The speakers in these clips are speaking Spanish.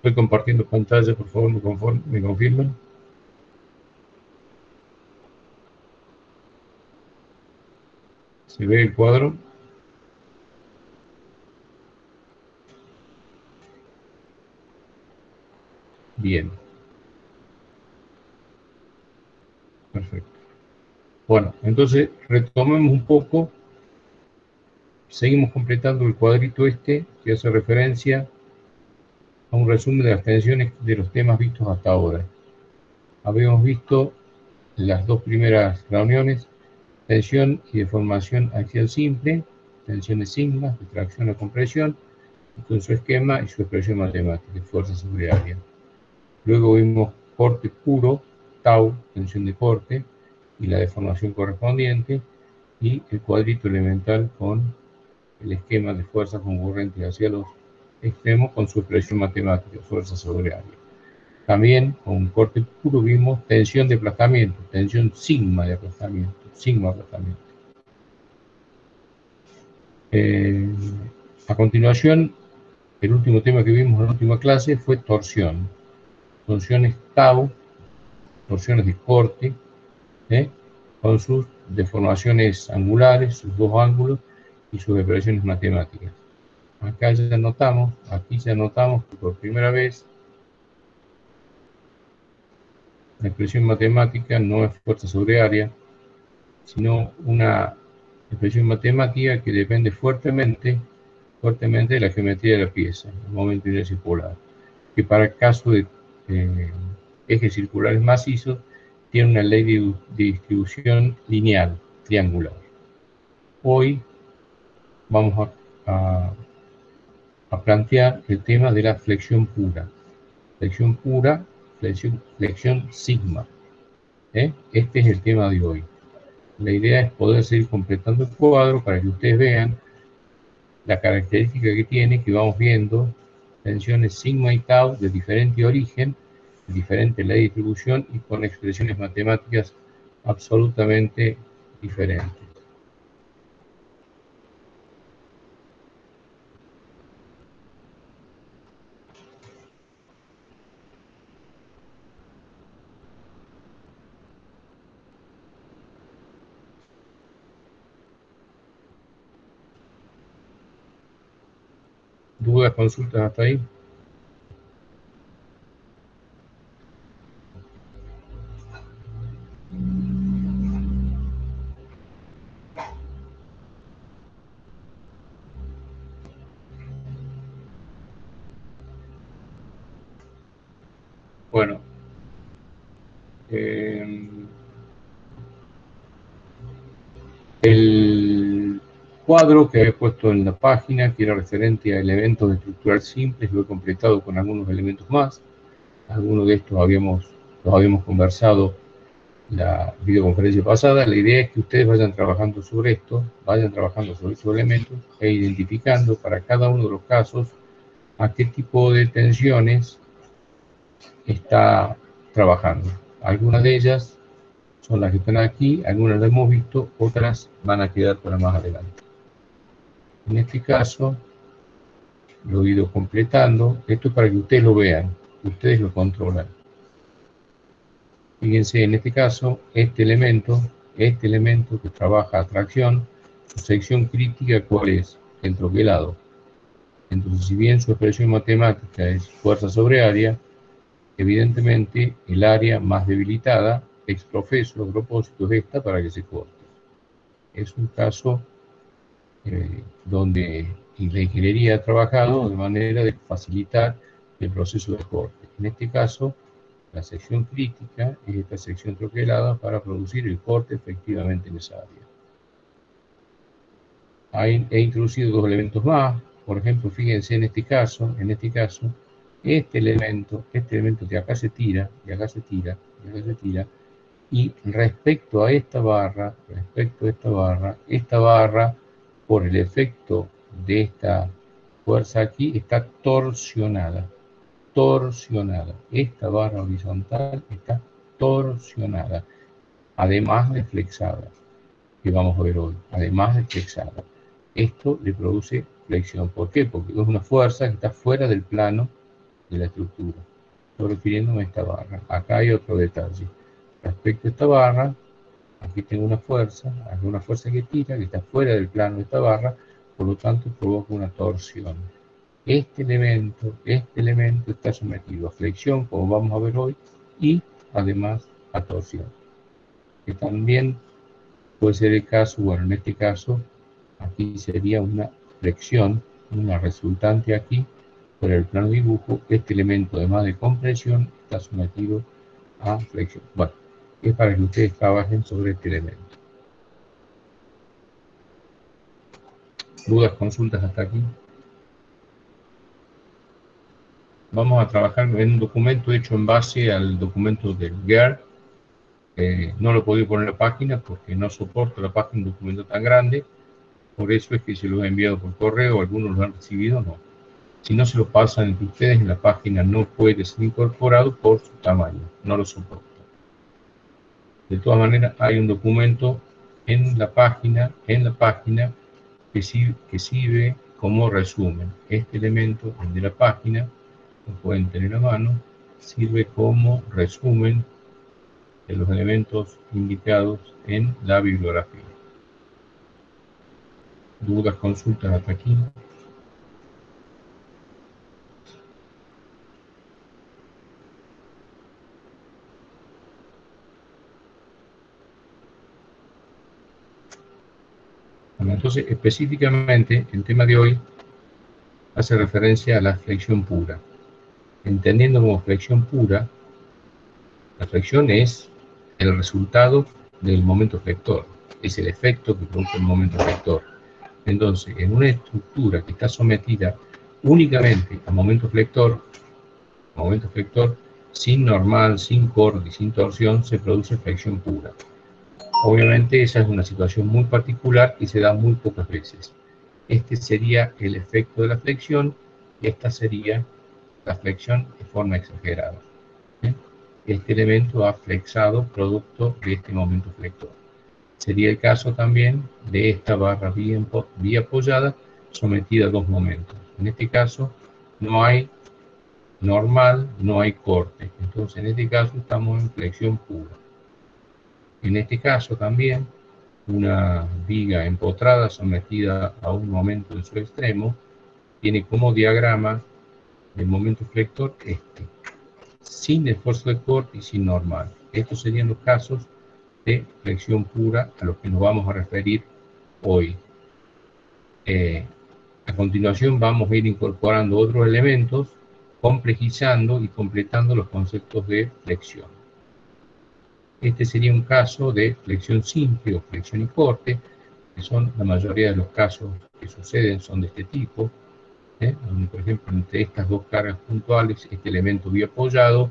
Estoy compartiendo pantalla, por favor, me confirman. ¿Se ve el cuadro? Bien. Perfecto. Bueno, entonces retomemos un poco. Seguimos completando el cuadrito este que hace referencia a un resumen de las tensiones de los temas vistos hasta ahora. Habíamos visto las dos primeras reuniones, tensión y deformación axial simple, tensiones sigma, de tracción a compresión, y con su esquema y su expresión matemática, fuerza sobre área. Luego vimos corte puro, tau, tensión de corte, y la deformación correspondiente, y el cuadrito elemental con el esquema de fuerza concurrente hacia los extremos con su expresión matemática, fuerza sobre área. También con un corte puro vimos tensión de aplastamiento, tensión sigma de aplastamiento, sigma aplastamiento. A continuación, el último tema que vimos en la última clase fue torsión. Torsiones tau, torsiones de corte, con sus deformaciones angulares, sus dos ángulos y sus expresiones matemáticas. Acá ya notamos, aquí ya notamos que por primera vez la expresión matemática no es fuerza sobre área, sino una expresión matemática que depende fuertemente de la geometría de la pieza, el momento de inercia polar, que para el caso de ejes circulares macizos tiene una ley de distribución lineal, triangular. Hoy vamos a plantear el tema de la flexión pura. Flexión pura, flexión sigma. Este es el tema de hoy. La idea es poder seguir completando el cuadro para que ustedes vean la característica que tiene, que vamos viendo tensiones sigma y tau de diferente origen, de diferente ley de distribución y con expresiones matemáticas absolutamente diferentes. ¿Dudas, consultas hasta ahí? Bueno, el cuadro que he puesto en la página, que era referente a elementos estructurales simples, lo he completado con algunos elementos más. Algunos de estos los habíamos conversado la videoconferencia pasada. La idea es que ustedes vayan trabajando sobre esto, vayan trabajando sobre estos elementos e identificando para cada uno de los casos a qué tipo de tensiones está trabajando. Algunas de ellas son las que están aquí, algunas las hemos visto, otras van a quedar para más adelante. En este caso, lo he ido completando. Esto es para que ustedes lo vean, ustedes lo controlan. Fíjense, en este caso, este elemento que trabaja atracción, su sección crítica, ¿cuál es? El troquelado. Entonces, si bien su expresión matemática es fuerza sobre área, evidentemente el área más debilitada, ex profeso, a propósito, es esta para que se corte. Es un caso donde la ingeniería ha trabajado de manera de facilitar el proceso de corte. En este caso, la sección crítica es esta sección troquelada para producir el corte efectivamente en esa área. He introducido dos elementos más. Por ejemplo, fíjense en este caso, este elemento de acá se tira, y acá se tira, y acá se tira, y respecto a esta barra, esta barra, por el efecto de esta fuerza aquí, está torsionada. Esta barra horizontal está torsionada, además de flexada, que vamos a ver hoy, además de flexada. Esto le produce flexión. ¿Por qué? Porque es una fuerza que está fuera del plano de la estructura. Estoy refiriéndome a esta barra. Acá hay otro detalle. Respecto a esta barra, aquí tengo una fuerza que tira, que está fuera del plano de esta barra, por lo tanto provoca una torsión. Este elemento está sometido a flexión, como vamos a ver hoy, y además a torsión. Que también puede ser el caso, bueno, en este caso, aquí sería una flexión, una resultante aquí, por el plano de dibujo, este elemento además de compresión está sometido a flexión. Bueno, es para que ustedes trabajen sobre este elemento. ¿Dudas, consultas hasta aquí? Vamos a trabajar en un documento hecho en base al documento del GER. No lo he podido poner en la página porque no soporta la página un documento tan grande. Por eso es que se lo he enviado por correo, algunos lo han recibido, no. Si no se lo pasan entre ustedes en la página, no puede ser incorporado por su tamaño, no lo soporta. De todas maneras, hay un documento en la página que sirve como resumen. Este elemento, el de la página, lo pueden tener a mano, sirve como resumen de los elementos indicados en la bibliografía. ¿Dudas, consultas hasta aquí? Bueno, entonces, específicamente, el tema de hoy hace referencia a la flexión pura. Entendiendo como flexión pura, la flexión es el resultado del momento flector, es el efecto que produce el momento flector. Entonces, en una estructura que está sometida únicamente a momento flector, sin normal, sin corte y sin torsión, se produce flexión pura. Obviamente esa es una situación muy particular y se da muy pocas veces. Este sería el efecto de la flexión y esta sería la flexión de forma exagerada. Este elemento ha flexado producto de este momento flector. Sería el caso también de esta barra bien apoyada sometida a dos momentos. En este caso no hay normal, no hay corte. Entonces en este caso estamos en flexión pura. En este caso también una viga empotrada sometida a un momento en su extremo tiene como diagrama el momento flector este, sin esfuerzo de corte y sin normal. Estos serían los casos de flexión pura a los que nos vamos a referir hoy. A continuación vamos a ir incorporando otros elementos, complejizando y completando los conceptos de flexión. Este sería un caso de flexión simple o flexión y corte, que son la mayoría de los casos que suceden, son de este tipo, donde, por ejemplo, entre estas dos cargas puntuales, este elemento biapoyado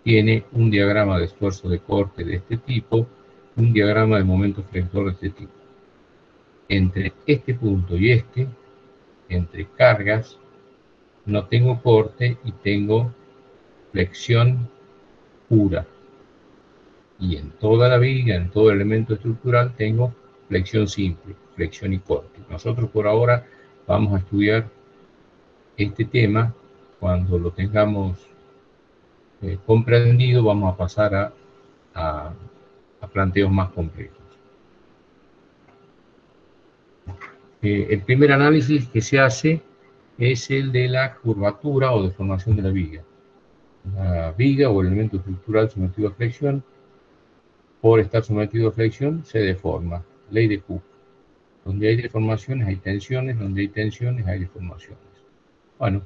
tiene un diagrama de esfuerzo de corte de este tipo, un diagrama de momento flector de este tipo. Entre este punto y este, entre cargas, no tengo corte y tengo flexión pura. Y en toda la viga, en todo elemento estructural, tengo flexión simple, flexión y corte. Nosotros por ahora vamos a estudiar este tema. Cuando lo tengamos comprendido, vamos a pasar a planteos más complejos. El primer análisis que se hace es el de la curvatura o deformación de la viga. La viga o el elemento estructural sometido a flexión, por estar sometido a flexión, se deforma. Ley de Hooke. Donde hay deformaciones hay tensiones, donde hay tensiones hay deformaciones. Bueno,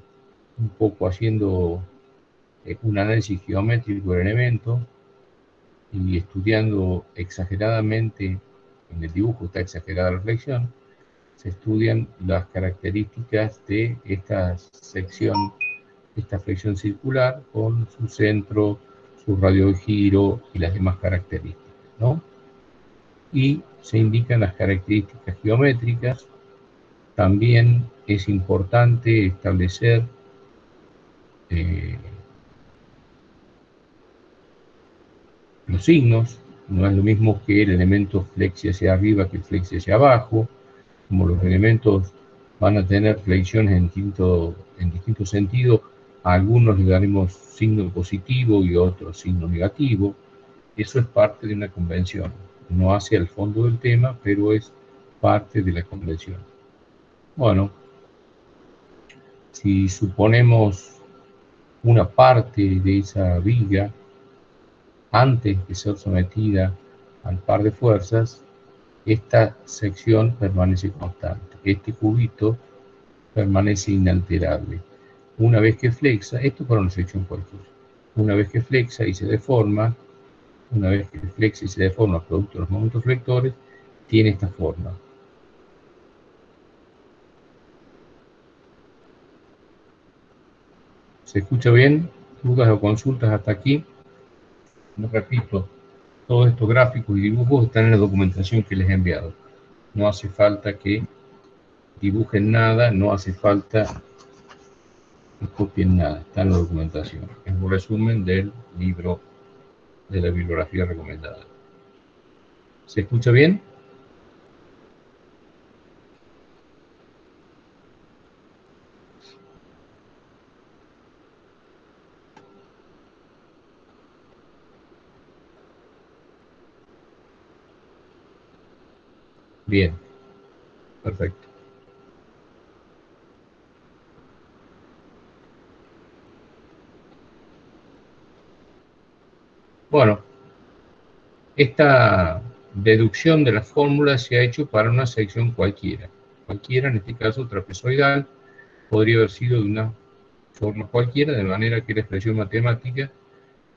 un poco haciendo un análisis geométrico del elemento y estudiando exageradamente, en el dibujo está exagerada la flexión, se estudian las características de esta sección, esta flexión circular con su centro, su radio de giro y las demás características, ¿no? Y se indican las características geométricas. También es importante establecer los signos. No es lo mismo que el elemento flexi hacia arriba que flexi hacia abajo. Como los elementos van a tener flexiones en distinto sentido, A algunos le daremos signo positivo y otros signo negativo. Eso es parte de una convención. No hace al fondo del tema, pero es parte de la convención. Bueno, si suponemos una parte de esa viga antes de ser sometida al par de fuerzas, esta sección permanece constante. Este cubito permanece inalterable. Una vez que flexa, esto para una sección cualquiera, una vez que flexa y se deforma, producto de los momentos flectores, tiene esta forma. ¿Se escucha bien? ¿Dudas o consultas hasta aquí? No repito, todos estos gráficos y dibujos están en la documentación que les he enviado. No hace falta que dibujen nada, no hace falta que copien nada, está en la documentación. Es un resumen del libro de la bibliografía recomendada. ¿Se escucha bien? Bien, perfecto. Bueno, esta deducción de la fórmula se ha hecho para una sección cualquiera. Cualquiera, en este caso trapezoidal, podría haber sido de una forma cualquiera, de manera que la expresión matemática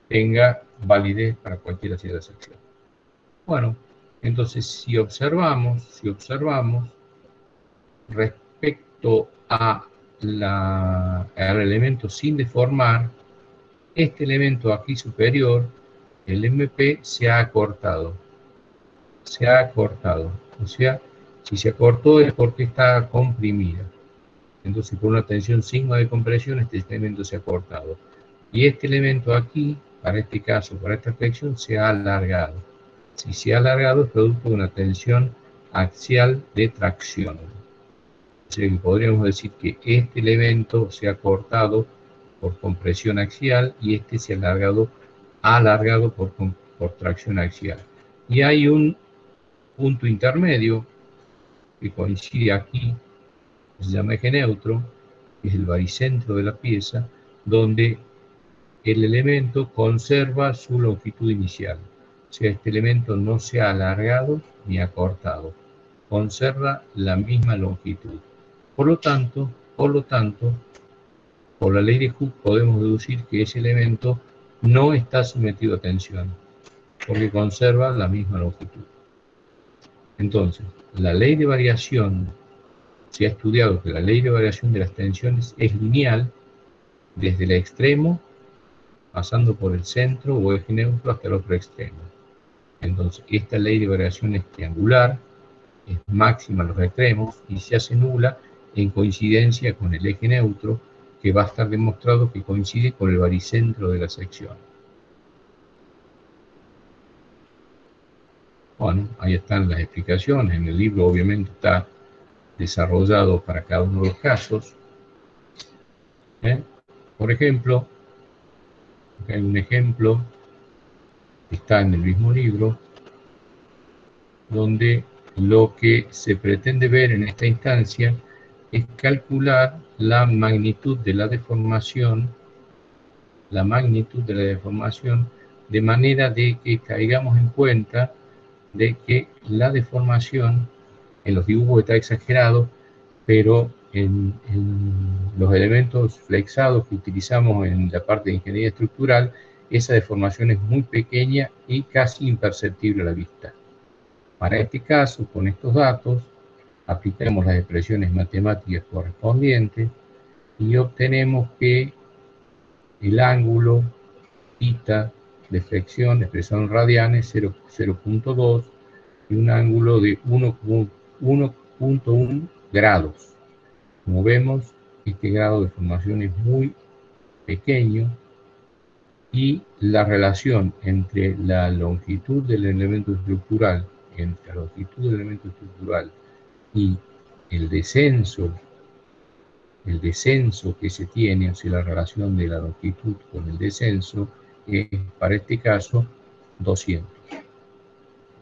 tenga validez para cualquiera sea la sección. Bueno, entonces si observamos respecto al elemento sin deformar, este elemento aquí superior, el MP, se ha acortado. O sea, si se acortó es porque está comprimida. Entonces, por una tensión sigma de compresión, este elemento se ha cortado. Y este elemento aquí, para este caso, para esta flexión, se ha alargado. Si se ha alargado es producto de una tensión axial de tracción. O sea, que podríamos decir que este elemento se ha cortado por compresión axial y este se ha alargado por tracción axial. Y hay un punto intermedio que coincide aquí, que se llama eje neutro, que es el baricentro de la pieza, donde el elemento conserva su longitud inicial. O sea, este elemento no se ha alargado ni acortado, conserva la misma longitud. Por lo tanto, por la ley de Hooke podemos deducir que ese elemento no está sometido a tensión, porque conserva la misma longitud. Entonces, la ley de variación, se ha estudiado que la ley de variación de las tensiones es lineal desde el extremo, pasando por el centro o eje neutro hasta el otro extremo. Entonces, esta ley de variación es triangular, es máxima en los extremos y se hace nula en coincidencia con el eje neutro, que va a estar demostrado que coincide con el baricentro de la sección. Bueno, ahí están las explicaciones. En el libro obviamente está desarrollado para cada uno de los casos. Por ejemplo, acá hay un ejemplo que está en el mismo libro, donde lo que se pretende ver en esta instancia es calcular la magnitud de la deformación, de manera de que caigamos en cuenta de que la deformación, en los dibujos está exagerado, pero en los elementos flexados que utilizamos en la parte de ingeniería estructural, esa deformación es muy pequeña y casi imperceptible a la vista. Para este caso, con estos datos, aplicamos las expresiones matemáticas correspondientes y obtenemos que el ángulo θ de flexión expresado en radianes 0.2 y un ángulo de 1.1 grados. Como vemos, este grado de formación es muy pequeño y la relación entre la longitud del elemento estructural y el descenso el descenso que se tiene, o sea, la relación de la longitud con el descenso, es para este caso 200.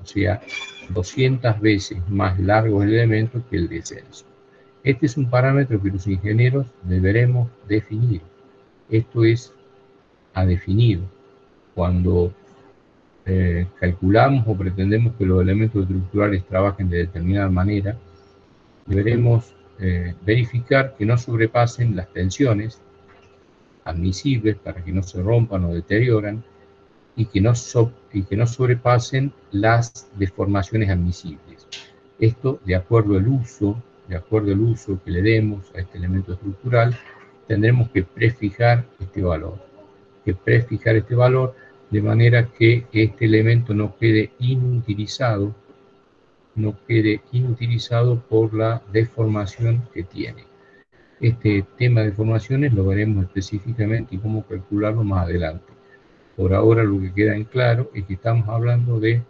O sea, 200 veces más largo el elemento que el descenso. Este es un parámetro que los ingenieros deberemos definir. Esto es a definir cuando calculamos o pretendemos que los elementos estructurales trabajen de determinada manera. Deberemos verificar que no sobrepasen las tensiones admisibles para que no se rompan o deterioran y que no sobrepasen las deformaciones admisibles. Esto de acuerdo al uso que le demos a este elemento estructural, tendremos que prefijar este valor. De manera que este elemento no quede inutilizado por la deformación que tiene. Este tema de deformaciones lo veremos específicamente y cómo calcularlo más adelante. Por ahora lo que queda en claro es que estamos hablando de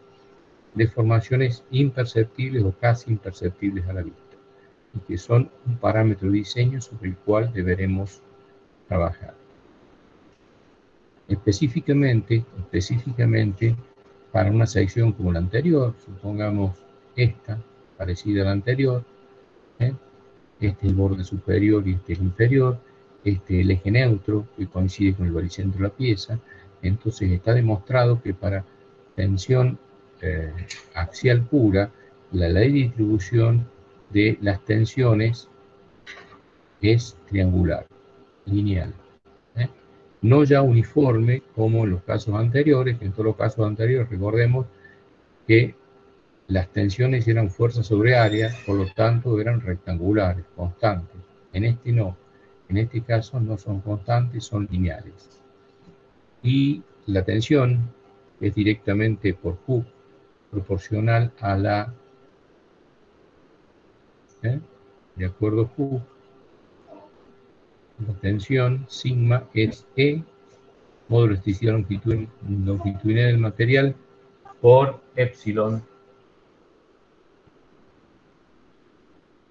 deformaciones imperceptibles o casi imperceptibles a la vista, y que son un parámetro de diseño sobre el cual deberemos trabajar. Específicamente, para una sección como la anterior, supongamos esta, parecida a la anterior, este es el borde superior y este es el inferior, este es el eje neutro que coincide con el baricentro de la pieza. Entonces está demostrado que para tensión axial pura, la ley de distribución de las tensiones es triangular, lineal. No ya uniforme como en los casos anteriores, que en todos los casos anteriores recordemos que las tensiones eran fuerza sobre área, por lo tanto eran rectangulares, constantes. En este no, en este caso no son constantes, son lineales. Y la tensión es directamente por Hooke proporcional a la, de acuerdo a Hooke, la tensión sigma es E, módulo de elasticidad longitudinal del material, por epsilon.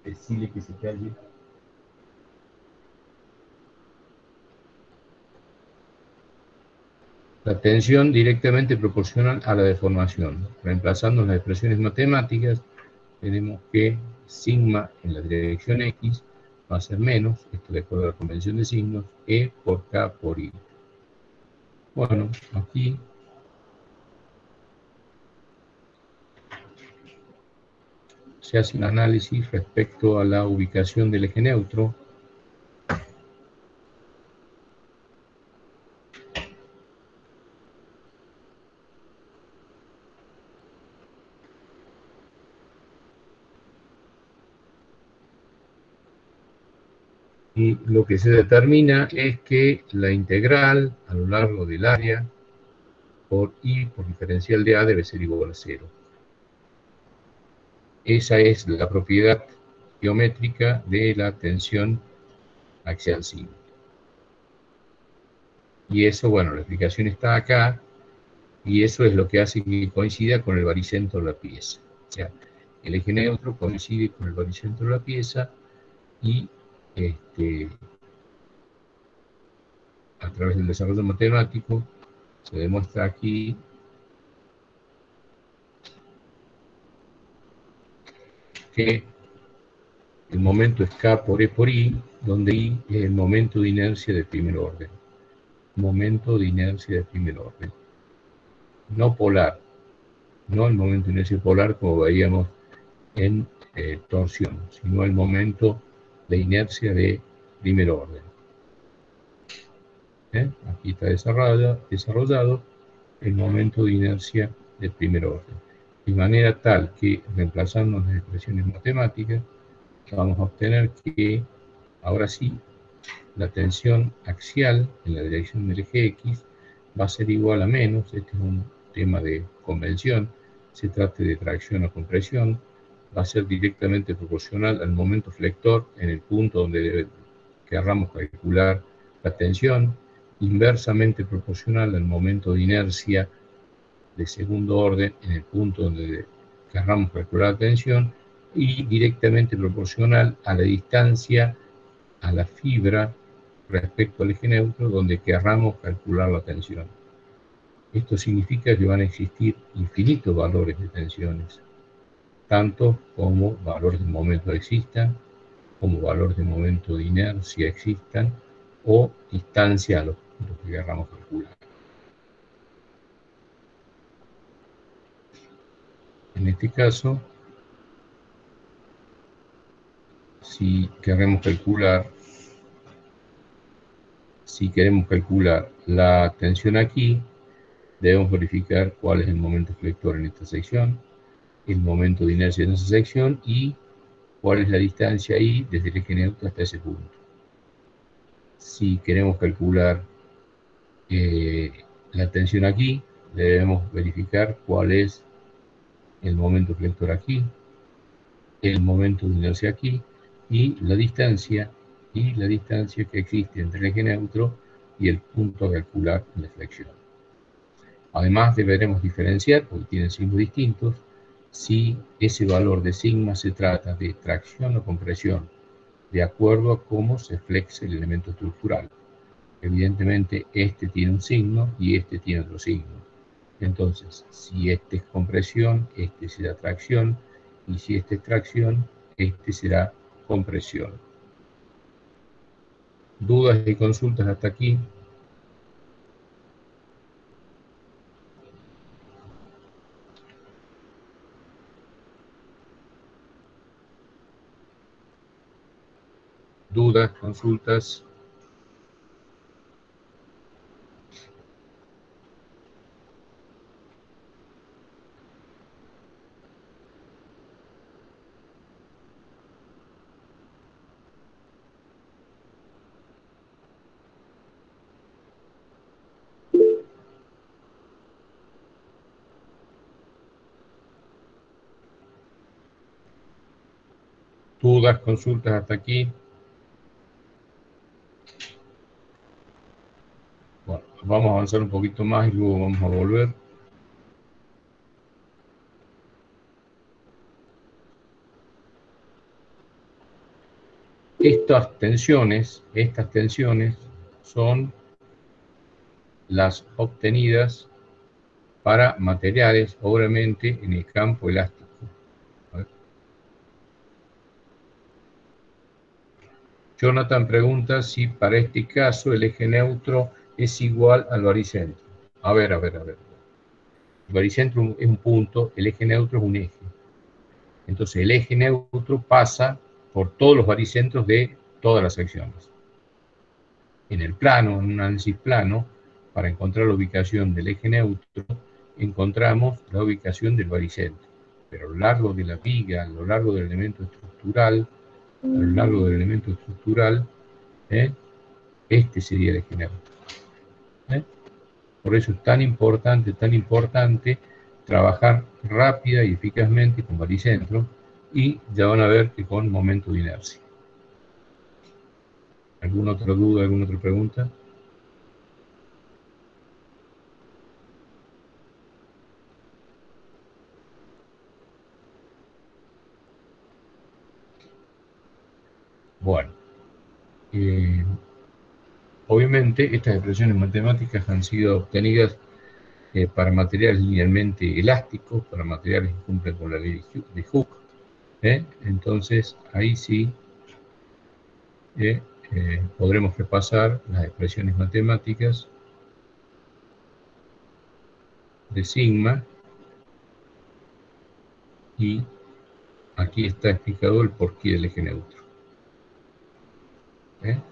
Decirle que se calle. La tensión directamente proporcional a la deformación. Reemplazando las expresiones matemáticas, tenemos que sigma en la dirección X va a ser menos, esto de acuerdo a la convención de signos, E por K por I. Bueno, aquí se hace un análisis respecto a la ubicación del eje neutro. Y lo que se determina es que la integral a lo largo del área por I por diferencial de A debe ser igual a 0. Esa es la propiedad geométrica de la tensión axial sigma. Y eso, bueno, la explicación está acá, y eso es lo que hace que coincida con el baricentro de la pieza. O sea, el eje neutro coincide con el baricentro de la pieza, y a través del desarrollo matemático se demuestra aquí que el momento es K por E por I, donde I es el momento de inercia de primer orden. Momento de inercia de primer orden. No polar. No el momento de inercia polar como veíamos en torsión, sino el momento de inercia de primer orden. Aquí está desarrollado el momento de inercia de primer orden. De manera tal que, reemplazando las expresiones matemáticas, vamos a obtener que, ahora sí, la tensión axial en la dirección del eje X va a ser igual a menos, este es un tema de convención, se trata de tracción o compresión, va a ser directamente proporcional al momento flector en el punto donde querramos calcular la tensión, inversamente proporcional al momento de inercia de segundo orden en el punto donde querramos calcular la tensión, y directamente proporcional a la distancia a la fibra respecto al eje neutro donde querramos calcular la tensión. Esto significa que van a existir infinitos valores de tensiones, tanto como valores de momento existan, como valores de momento de inercia existan, o distancia a lo que querramos calcular. En este caso, si queremos calcular la tensión aquí, debemos verificar cuál es el momento flector en esta sección, el momento de inercia en esa sección y cuál es la distancia I desde el eje neutro hasta ese punto. Si queremos calcular la tensión aquí, debemos verificar cuál es el momento flector aquí, el momento de inercia aquí y la distancia que existe entre el eje neutro y el punto a calcular en la flexión. Además deberemos diferenciar, porque tienen signos distintos, si ese valor de sigma se trata de tracción o compresión, de acuerdo a cómo se flexe el elemento estructural. Evidentemente este tiene un signo y este tiene otro signo. Entonces, si este es compresión, este será tracción, y si este es tracción, este será compresión. ¿Dudas y consultas hasta aquí? ¿Dudas, consultas? ¿Dudas, consultas hasta aquí? Bueno, vamos a avanzar un poquito más y luego vamos a volver. Estas tensiones son las obtenidas para materiales, obviamente, en el campo elástico. Jonathan pregunta si para este caso el eje neutro es igual al baricentro. A ver. El baricentro es un punto, el eje neutro es un eje. Entonces el eje neutro pasa por todos los baricentros de todas las secciones. En el plano, en un análisis plano, para encontrar la ubicación del eje neutro, encontramos la ubicación del baricentro. Pero a lo largo de la viga, a lo largo del elemento estructural, este sería el eje neutro. Por eso es tan importante trabajar rápida y eficazmente con baricentro, y ya van a ver que con momento de inercia. ¿Alguna otra duda, alguna otra pregunta? Bueno, obviamente estas expresiones matemáticas han sido obtenidas para materiales linealmente elásticos, para materiales que cumplen con la ley de Hooke. Entonces, ahí sí podremos repasar las expresiones matemáticas de sigma, y aquí está explicado el porqué del eje neutro.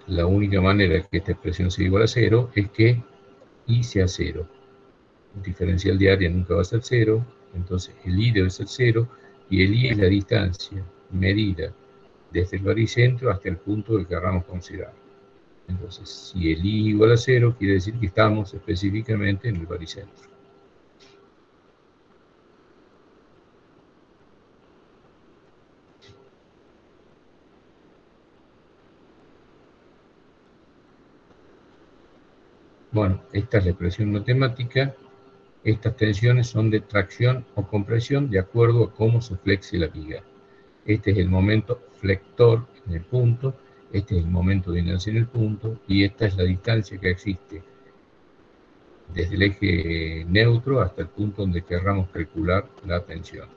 La única manera que esta expresión sea igual a 0 es que I sea 0. El diferencial de área nunca va a ser 0, entonces el I debe ser 0, y el I es la distancia medida desde el baricentro hasta el punto que queramos considerar. Entonces, si el I igual a 0, quiere decir que estamos específicamente en el baricentro. Bueno, esta es la expresión matemática. Estas tensiones son de tracción o compresión de acuerdo a cómo se flexe la viga. Este es el momento flector en el punto, Este es el momento de inercia en el punto, y esta es la distancia que existe desde el eje neutro hasta el punto donde querramos calcular la tensión.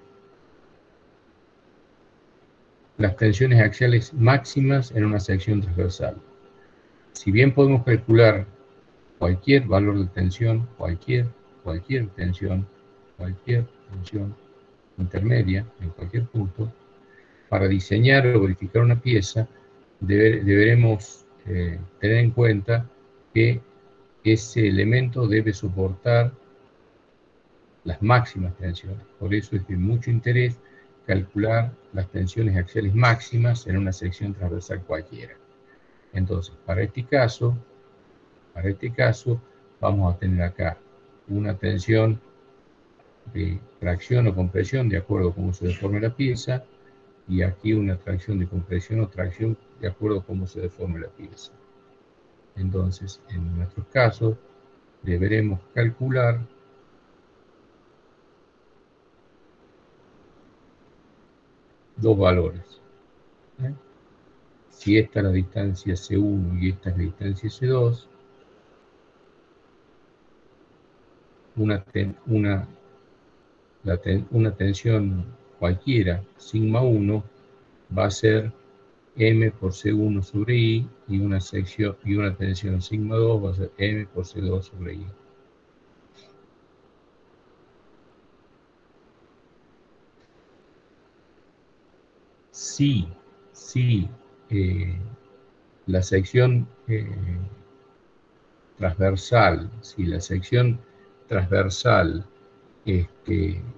Las tensiones axiales máximas en una sección transversal. Si bien podemos calcular cualquier valor de tensión, cualquier tensión intermedia en cualquier punto, para diseñar o verificar una pieza deberemos tener en cuenta que ese elemento debe soportar las máximas tensiones. Por eso es de mucho interés calcular las tensiones axiales máximas en una sección transversal cualquiera. Entonces, para este caso, vamos a tener acá una tensión de tracción o compresión de acuerdo a cómo se deforme la pieza, y aquí una tracción de compresión o tracción de acuerdo a cómo se deforme la pieza. Entonces, en nuestros casos, deberemos calcular dos valores. Si esta es la distancia C1 y esta es la distancia C2, una tensión cualquiera, sigma 1, va a ser M por C1 sobre I, y una tensión sigma 2 va a ser M por C2 sobre I. Si la sección transversal,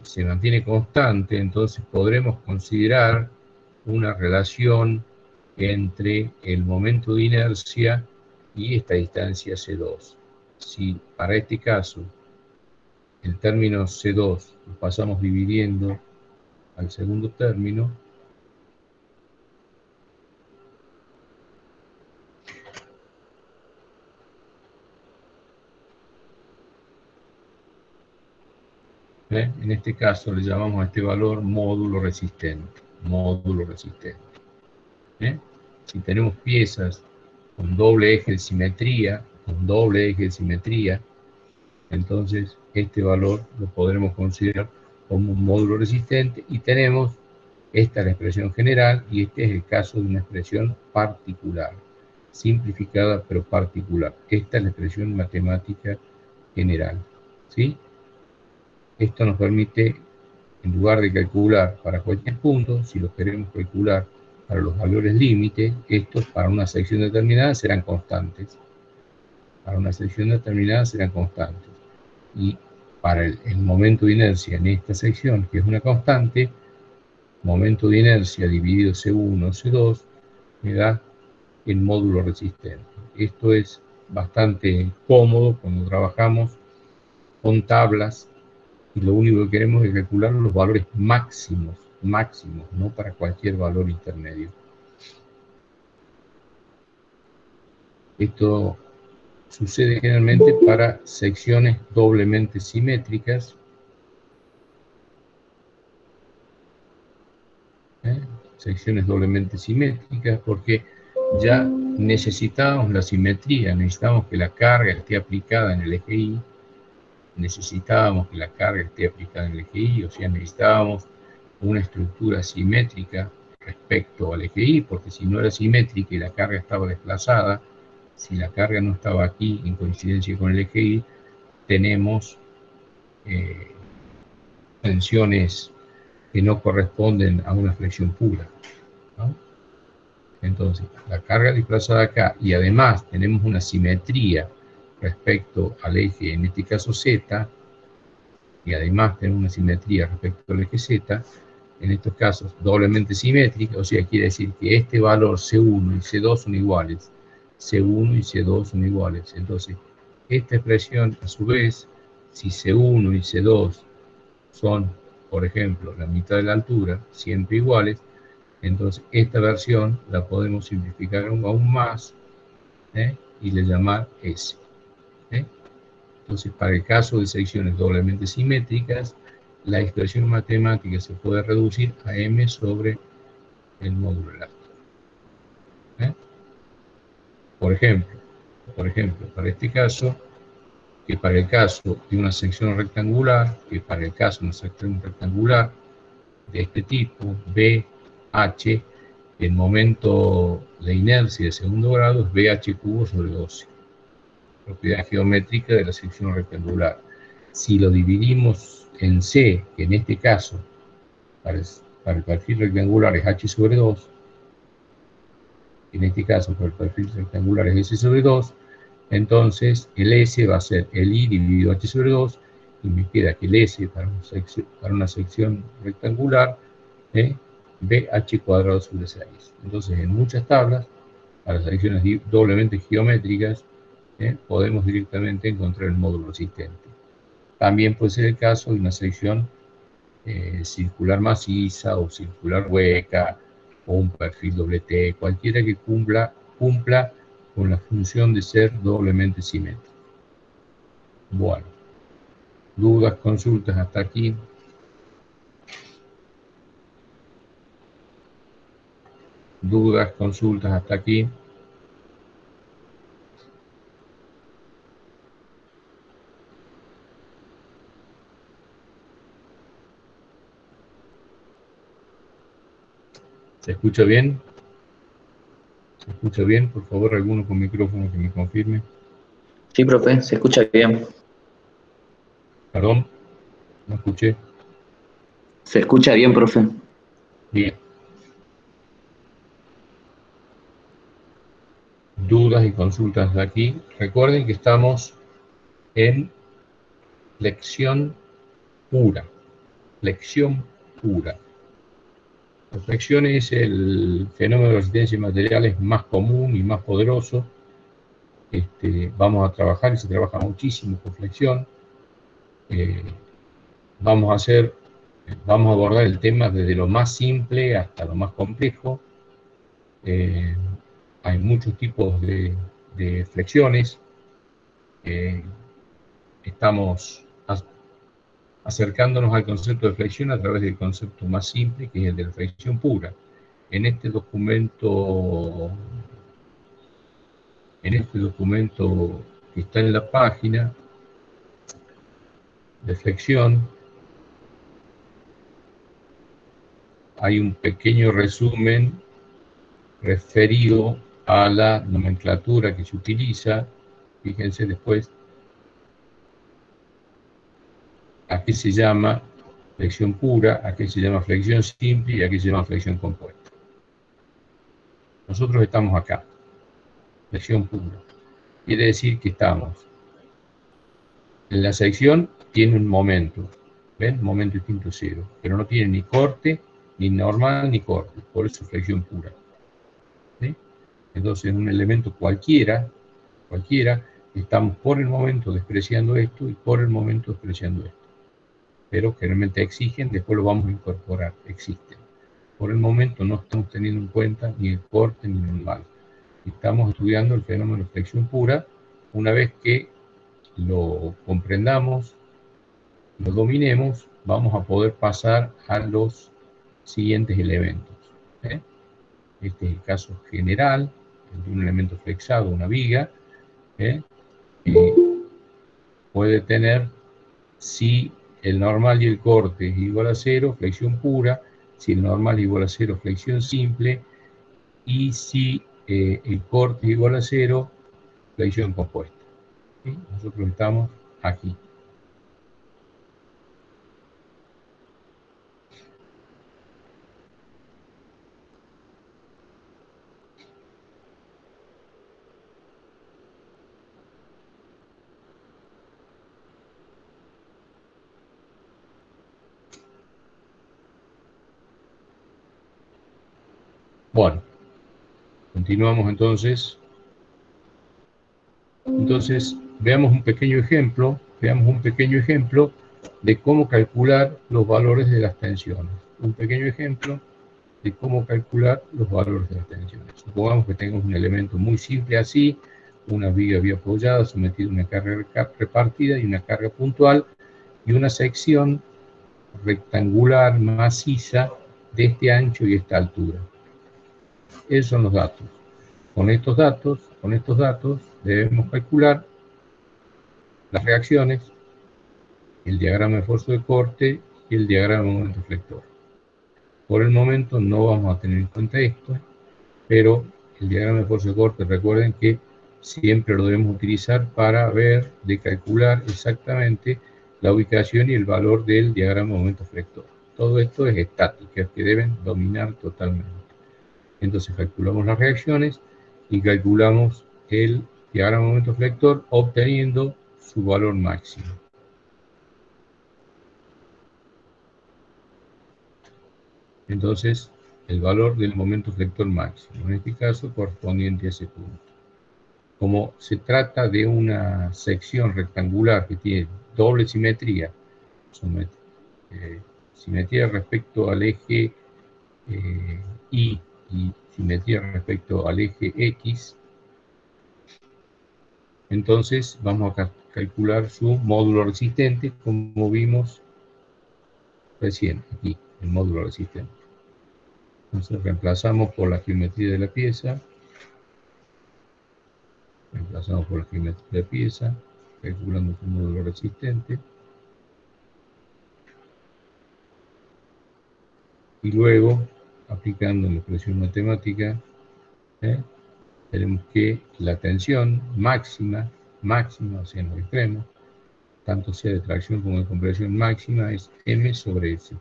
se mantiene constante, entonces podremos considerar una relación entre el momento de inercia y esta distancia C2. Si para este caso el término C2 lo pasamos dividiendo al segundo término, en este caso le llamamos a este valor módulo resistente. Si tenemos piezas con doble eje de simetría, entonces este valor lo podremos considerar como un módulo resistente, y tenemos esta es la expresión general, y este es el caso de una expresión particular, simplificada pero particular. Esta es la expresión matemática general, ¿sí? Esto nos permite, en lugar de calcular para cualquier punto, si lo queremos calcular para los valores límite, estos para una sección determinada serán constantes. Y para el momento de inercia en esta sección, que es una constante, momento de inercia dividido C1, C2, me da el módulo resistente. Esto es bastante cómodo cuando trabajamos con tablas y lo único que queremos es calcular los valores máximos, no para cualquier valor intermedio. Esto sucede generalmente para secciones doblemente simétricas, porque ya necesitamos la simetría, necesitamos que la carga esté aplicada en el eje Y, o sea, necesitábamos una estructura simétrica respecto al eje Y, porque si no era simétrica y la carga estaba desplazada, si la carga no estaba aquí en coincidencia con el eje Y, tenemos tensiones que no corresponden a una flexión pura, ¿no? Entonces, la carga desplazada acá, y además tenemos una simetría respecto al eje, en este caso Z, y además tenemos una simetría respecto al eje Z, en estos casos doblemente simétrica, o sea, quiere decir que este valor C1 y C2 son iguales. Entonces, esta expresión, a su vez, si C1 y C2 son, por ejemplo, la mitad de la altura, siempre iguales, entonces esta versión la podemos simplificar aún más, y le llamar S. Entonces, para el caso de secciones doblemente simétricas, la expresión matemática se puede reducir a M sobre el módulo elástico. Por ejemplo, para este caso, que para el caso de una sección rectangular, de este tipo, BH, el momento de inercia de segundo grado es BH cubo sobre 12, propiedad geométrica de la sección rectangular. Si lo dividimos en C, que en este caso, para el perfil rectangular es H sobre 2, en este caso para el perfil rectangular es S sobre 2, entonces el S va a ser el I dividido H sobre 2, y me queda que el S para una sección rectangular es BH cuadrado sobre 6. Entonces en muchas tablas, para secciones doblemente geométricas, podemos directamente encontrar el módulo existente. También puede ser el caso de una sección circular maciza o circular hueca, o un perfil doble T, cualquiera que cumpla con la función de ser doblemente simétrico. Bueno, dudas, consultas hasta aquí. Dudas, consultas hasta aquí. ¿Se escucha bien? ¿Se escucha bien? Por favor, alguno con micrófono que me confirme. Sí, profe, se escucha bien. Perdón, no escuché. Se escucha bien, profe. Bien. Dudas y consultas de aquí. Recuerden que estamos en flexión pura. Flexión pura. La flexión es el fenómeno de resistencia de materiales más común y más poderoso. Vamos a trabajar, y se trabaja muchísimo con flexión. Vamos a abordar el tema desde lo más simple hasta lo más complejo. Hay muchos tipos de flexiones. Estamos acercándonos al concepto de flexión a través del concepto más simple, que es el de la flexión pura. En este documento que está en la página de flexión, hay un pequeño resumen referido a la nomenclatura que se utiliza. Fíjense después a qué se llama flexión pura, a qué se llama flexión simple y a qué se llama flexión compuesta. Nosotros estamos acá, flexión pura. Quiere decir que estamos en la sección, tiene un momento, ¿ven? Momento distinto cero, pero no tiene ni corte, ni normal, ni corte, por eso es flexión pura. ¿Sí? Entonces, un elemento cualquiera, estamos por el momento despreciando esto y por el momento despreciando esto. Pero generalmente exigen, después lo vamos a incorporar, existen. Por el momento no estamos teniendo en cuenta ni el corte ni el normal. Estamos estudiando el fenómeno de flexión pura. Una vez que lo comprendamos, lo dominemos, vamos a poder pasar a los siguientes elementos. Este es el caso general de un elemento flexado, una viga. Puede tener, si el normal y el corte es igual a 0, flexión pura; si el normal es igual a 0, flexión simple; y si el corte es igual a 0, flexión compuesta. ¿Sí? Nosotros estamos aquí. Bueno, continuamos entonces. Entonces, veamos un pequeño ejemplo de cómo calcular los valores de las tensiones. Un pequeño ejemplo de cómo calcular los valores de las tensiones. Supongamos que tenemos un elemento muy simple así, una viga biapoyada sometida a una carga repartida y una carga puntual, y una sección rectangular maciza de este ancho y esta altura. Esos son los datos. Con estos datos debemos calcular las reacciones, el diagrama de esfuerzo de corte y el diagrama de momento flector. Por el momento no vamos a tener en cuenta esto, pero el diagrama de esfuerzo de corte, recuerden que siempre lo debemos utilizar para ver, de calcular exactamente la ubicación y el valor del diagrama de momento flector. Todo esto es estática, que deben dominar totalmente. Entonces calculamos las reacciones y calculamos el diagrama de momento flector obteniendo su valor máximo. Entonces, el valor del momento flector máximo, en este caso correspondiente a ese punto. Como se trata de una sección rectangular que tiene doble simetría, simetría respecto al eje Y y simetría respecto al eje X, entonces vamos a calcular su módulo resistente, como vimos recién, aquí, el módulo resistente. Entonces reemplazamos por la geometría de la pieza, calculando su módulo resistente, y luego, aplicando la expresión matemática, tenemos que la tensión máxima, o sea, en los extremos, tanto sea de tracción como de compresión máxima, es M sobre S.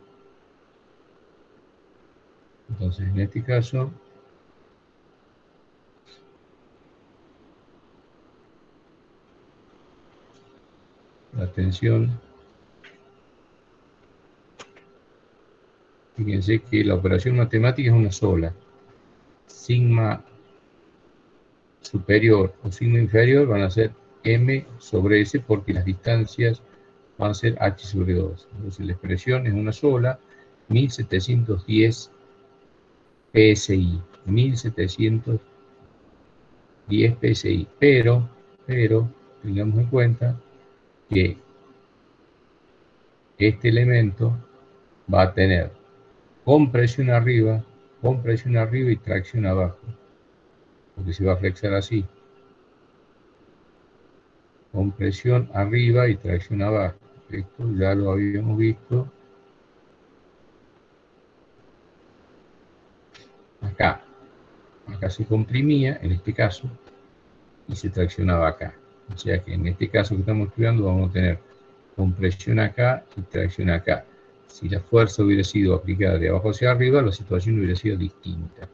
Entonces, en este caso, la tensión, fíjense que la operación matemática es una sola. Sigma superior o sigma inferior van a ser M sobre S porque las distancias van a ser H sobre 2. Entonces la expresión es una sola, 1710 PSI. 1710 PSI. Pero tengamos en cuenta que este elemento va a tener compresión arriba y tracción abajo, porque se va a flexar así. Compresión arriba y tracción abajo. Esto ya lo habíamos visto acá. Acá se comprimía, en este caso, y se traccionaba acá. O sea que en este caso que estamos estudiando vamos a tener compresión acá y tracción acá. Si la fuerza hubiera sido aplicada de abajo hacia arriba, la situación hubiera sido distinta.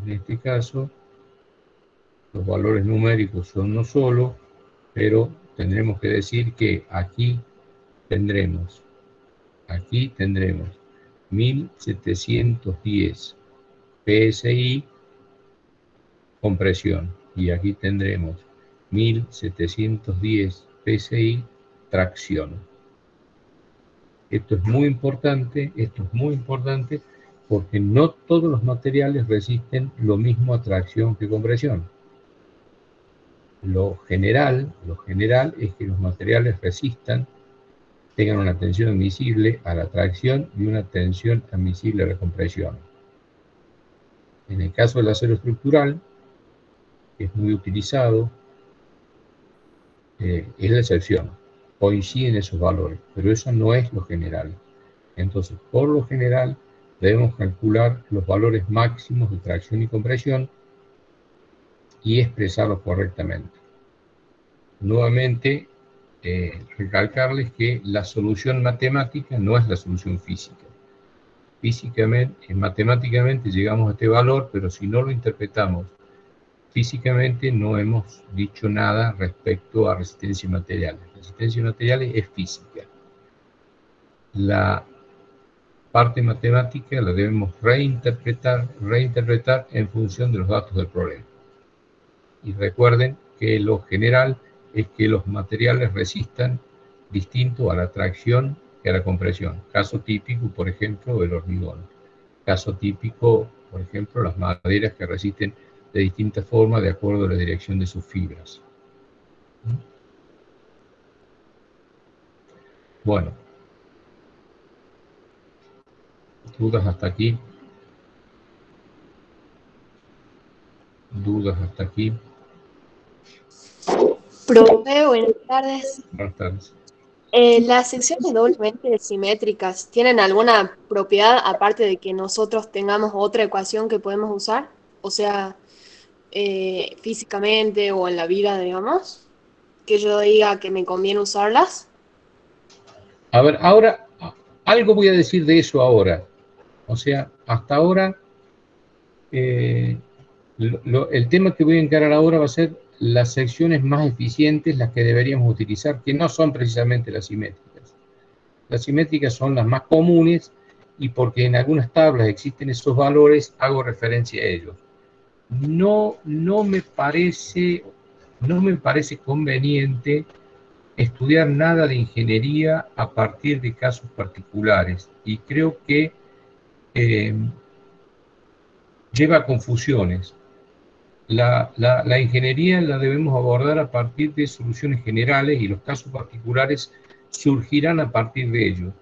En este caso, los valores numéricos son no solo, pero tendremos que decir que aquí tendremos 1710 PSI compresión y aquí tendremos 1710 PSI tracción. Esto es muy importante porque no todos los materiales resisten lo mismo a tracción que compresión. Lo general es que los materiales resistan, tengan una tensión admisible a la tracción y una tensión admisible a la compresión. En el caso del acero estructural, que es muy utilizado, es la excepción. Coinciden esos valores, pero eso no es lo general. Entonces, por lo general, debemos calcular los valores máximos de tracción y compresión y expresarlos correctamente. Nuevamente, recalcarles que la solución matemática no es la solución física. Matemáticamente llegamos a este valor, pero si no lo interpretamos físicamente no hemos dicho nada respecto a resistencia materiales. Resistencia materiales es física. La parte matemática la debemos reinterpretar en función de los datos del problema. Y recuerden que lo general es que los materiales resistan distinto a la tracción que a la compresión. Caso típico, por ejemplo, el hormigón. Caso típico, por ejemplo, las maderas que resisten de distinta forma de acuerdo a la dirección de sus fibras. Bueno, dudas hasta aquí. dudas hasta aquí. Profe, buenas tardes. Buenas tardes. ¿Las secciones doblemente simétricas tienen alguna propiedad aparte de que nosotros tengamos otra ecuación que podemos usar? O sea, físicamente o en la vida, digamos, que yo diga que me conviene usarlas. A ver, ahora, algo voy a decir de eso ahora. O sea, hasta ahora, el tema que voy a encarar ahora va a ser las secciones más eficientes, las que deberíamos utilizar, que no son precisamente las simétricas. Las simétricas son las más comunes y porque en algunas tablas existen esos valores, hago referencia a ellos. No me parece conveniente estudiar nada de ingeniería a partir de casos particulares y creo que lleva a confusiones. La ingeniería la debemos abordar a partir de soluciones generales y los casos particulares surgirán a partir de ello.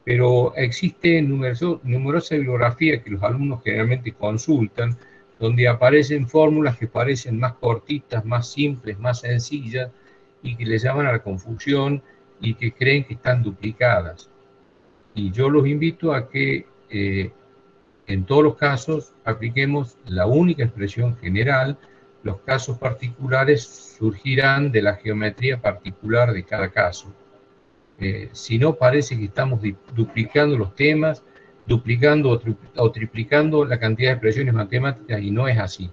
Pero existe numerosa bibliografía que los alumnos generalmente consultan, donde aparecen fórmulas que parecen más cortitas, más simples, más sencillas, y que les llaman a la confusión y que creen que están duplicadas. Y yo los invito a que en todos los casos apliquemos la única expresión general. Los casos particulares surgirán de la geometría particular de cada caso. Si no, parece que estamos duplicando los temas, duplicando o triplicando la cantidad de expresiones matemáticas, y no es así.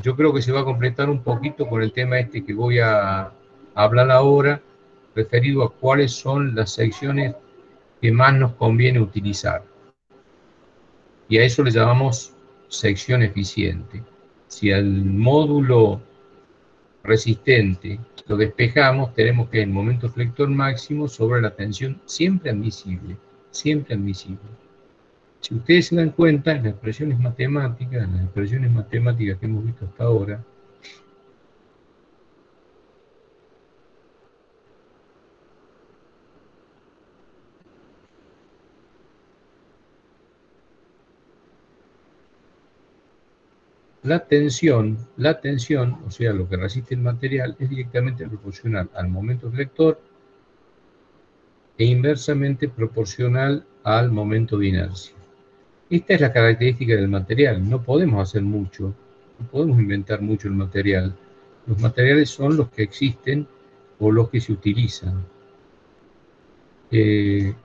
Yo creo que se va a completar un poquito con el tema este que voy a hablar ahora, referido a cuáles son las secciones que más nos conviene utilizar. Y a eso le llamamos sección eficiente. Si al módulo resistente lo despejamos, tenemos que el momento flector máximo sobre la tensión siempre admisible, siempre admisible. Si ustedes se dan cuenta, en las expresiones matemáticas que hemos visto hasta ahora, la tensión, o sea, lo que resiste el material, es directamente proporcional al momento flector e inversamente proporcional al momento de inercia. Esta es la característica del material. No podemos hacer mucho, no podemos inventar mucho el material. Los materiales son los que existen o los que se utilizan. El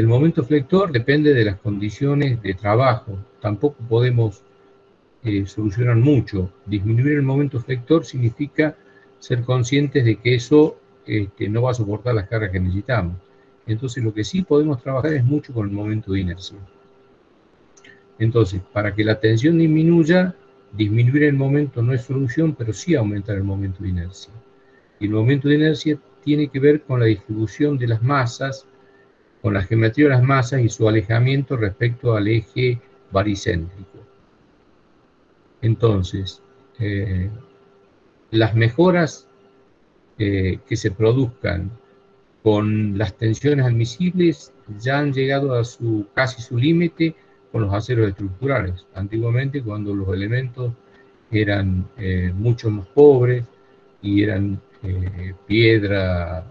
momento flector depende de las condiciones de trabajo. Tampoco podemos solucionar mucho. Disminuir el momento flector significa ser conscientes de que eso no va a soportar las cargas que necesitamos. Entonces, lo que sí podemos trabajar es mucho con el momento de inercia. Entonces, para que la tensión disminuya, disminuir el momento no es solución, pero sí aumentar el momento de inercia. Y el momento de inercia tiene que ver con la distribución de las masas, con la geometría de las masas y su alejamiento respecto al eje baricéntrico. Entonces, las mejoras que se produzcan con las tensiones admisibles ya han llegado a casi su límite con los aceros estructurales. Antiguamente, cuando los elementos eran mucho más pobres y eran piedra,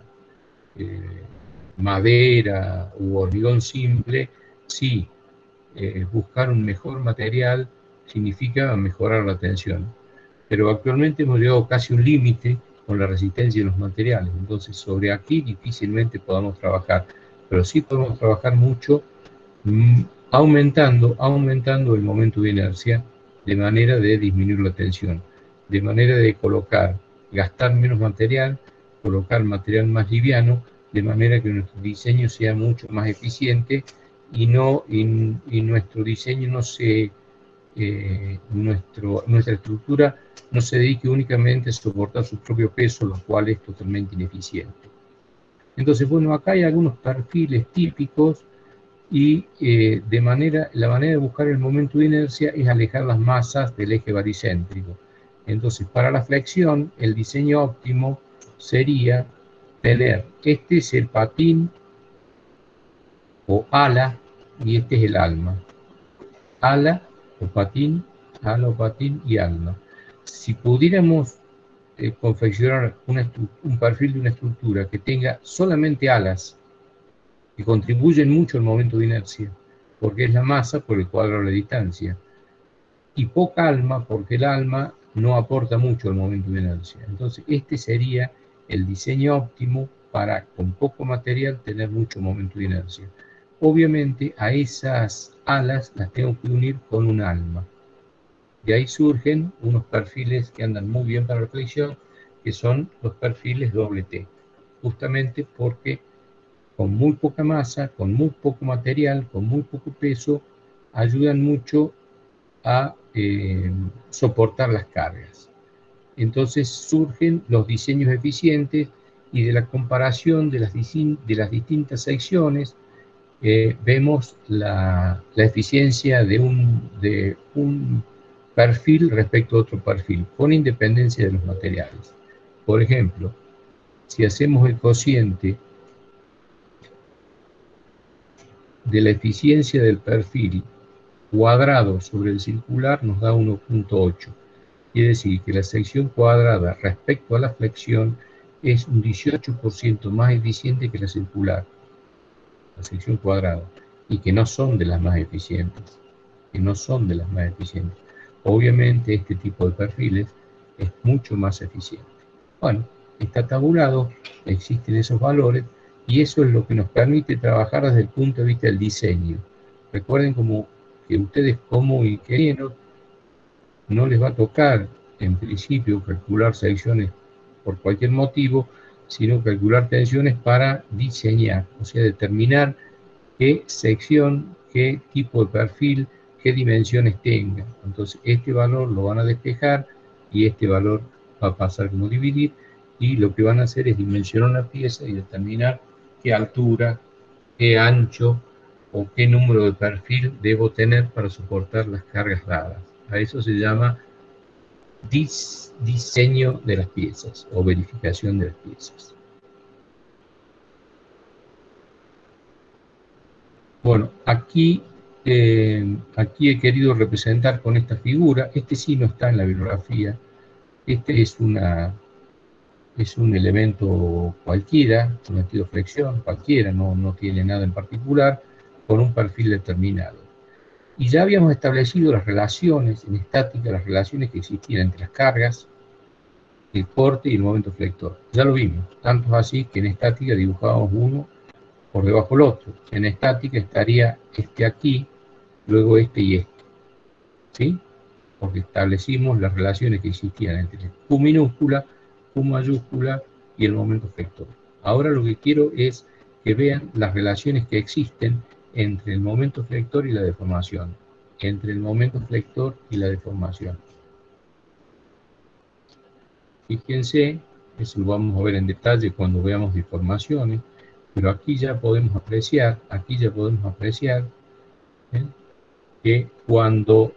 madera u hormigón simple, sí, buscar un mejor material significa mejorar la tensión. Pero actualmente hemos llegado casi a un límite con la resistencia de los materiales. Entonces, sobre aquí difícilmente podamos trabajar, pero sí podemos trabajar mucho aumentando el momento de inercia de manera de disminuir la tensión, de manera de gastar menos material, colocar material más liviano, de manera que nuestro diseño sea mucho más eficiente y nuestro diseño no se... nuestra estructura no se dedique únicamente a soportar su propio peso, lo cual es totalmente ineficiente. Entonces, bueno, acá hay algunos perfiles típicos y la manera de buscar el momento de inercia es alejar las masas del eje baricéntrico. Entonces, para la flexión, el diseño óptimo sería tener, este es el patín o ala y este es el alma. Ala o patín ala o patín y alma. Si pudiéramos confeccionar un perfil de una estructura que tenga solamente alas, que contribuyen mucho al momento de inercia, porque es la masa por el cuadrado de la distancia, y poca alma, porque el alma no aporta mucho al momento de inercia. Entonces, este sería el diseño óptimo para, con poco material, tener mucho momento de inercia. Obviamente, a esas alas las tengo que unir con un alma. De ahí surgen unos perfiles que andan muy bien para la flexión, que son los perfiles doble T, justamente porque con muy poca masa, con muy poco material, con muy poco peso, ayudan mucho a soportar las cargas. Entonces surgen los diseños eficientes y de la comparación de las distintas secciones vemos la eficiencia de un perfil respecto a otro perfil, con independencia de los materiales. Por ejemplo, si hacemos el cociente de la eficiencia del perfil cuadrado sobre el circular, nos da 1.8. Quiere decir que la sección cuadrada respecto a la flexión es un 18% más eficiente que la circular, la sección cuadrada, y que no son de las más eficientes, Obviamente este tipo de perfiles es mucho más eficiente. Bueno, está tabulado, existen esos valores, y eso es lo que nos permite trabajar desde el punto de vista del diseño. Recuerden como que ustedes como ingenieros no les va a tocar en principio calcular secciones por cualquier motivo, sino calcular tensiones para diseñar, o sea, determinar qué sección, qué tipo de perfil, qué dimensiones tenga. Entonces este valor lo van a despejar y este valor va a pasar como dividir, y lo que van a hacer es dimensionar una pieza y determinar qué altura, qué ancho o qué número de perfil debo tener para soportar las cargas dadas. A eso se llama diseño de las piezas o verificación de las piezas. Bueno, aquí he querido representar con esta figura. Este sí no está en la bibliografía. Este es un elemento cualquiera, un estilo flexión cualquiera, no tiene nada en particular, con un perfil determinado. Y ya habíamos establecido las relaciones en estática, las relaciones que existían entre las cargas, el corte y el momento flector. Ya lo vimos, tanto es así que en estática dibujábamos uno por debajo del otro. En estática estaría este aquí, luego este y este, ¿sí? Porque establecimos las relaciones que existían entre Q minúscula, Q mayúscula y el momento flector. Ahora lo que quiero es que vean las relaciones que existen entre el momento flector y la deformación. Entre el momento flector y la deformación. Fíjense, eso lo vamos a ver en detalle cuando veamos deformaciones, pero aquí ya podemos apreciar, ¿eh? Que cuando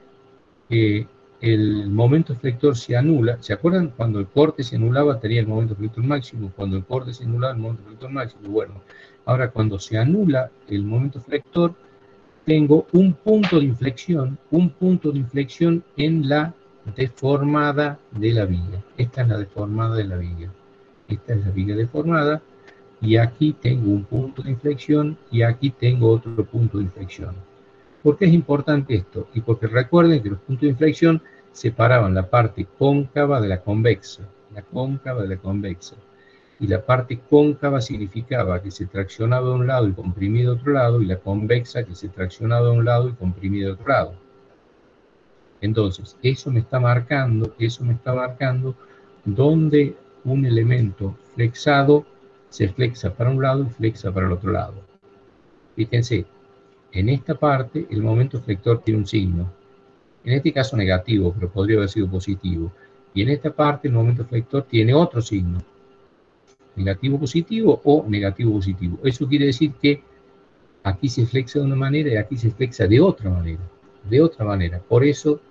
el momento flector se anula, ¿se acuerdan? Cuando el corte se anulaba tenía el momento flector máximo, cuando el corte se anulaba el momento flector máximo. Bueno, ahora cuando se anula el momento flector, tengo un punto de inflexión en la deformada de la viga. Esta es la deformada de la viga. Esta es la viga deformada, y aquí tengo un punto de inflexión y aquí tengo otro punto de inflexión. ¿Por qué es importante esto? Y porque recuerden que los puntos de inflexión separaban la parte cóncava de la convexa, y la parte cóncava significaba que se traccionaba de un lado y comprimía de otro lado, y la convexa que se traccionaba de un lado y comprimía de otro lado. Entonces, eso me está marcando donde un elemento flexado se flexa para un lado y flexa para el otro lado. Fíjense, en esta parte el momento flector tiene un signo, en este caso negativo, pero podría haber sido positivo, y en esta parte el momento flector tiene otro signo, negativo positivo o negativo positivo. Eso quiere decir que aquí se flexa de una manera y aquí se flexa de otra manera, Por eso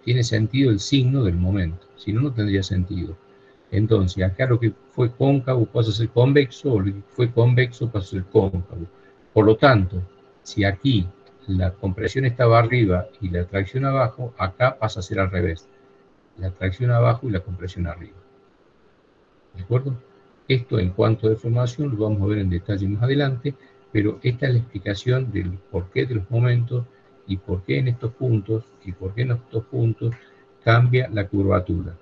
tiene sentido el signo del momento, si no, no tendría sentido. Entonces, acá lo que fue cóncavo pasa a ser convexo, o lo que fue convexo pasa a ser cóncavo. Por lo tanto, si aquí la compresión estaba arriba y la tracción abajo, acá pasa a ser al revés. La tracción abajo y la compresión arriba. ¿De acuerdo? Esto en cuanto a deformación lo vamos a ver en detalle más adelante, pero esta es la explicación del porqué de los momentos y por qué en estos puntos y por qué en estos puntos cambia la curvatura.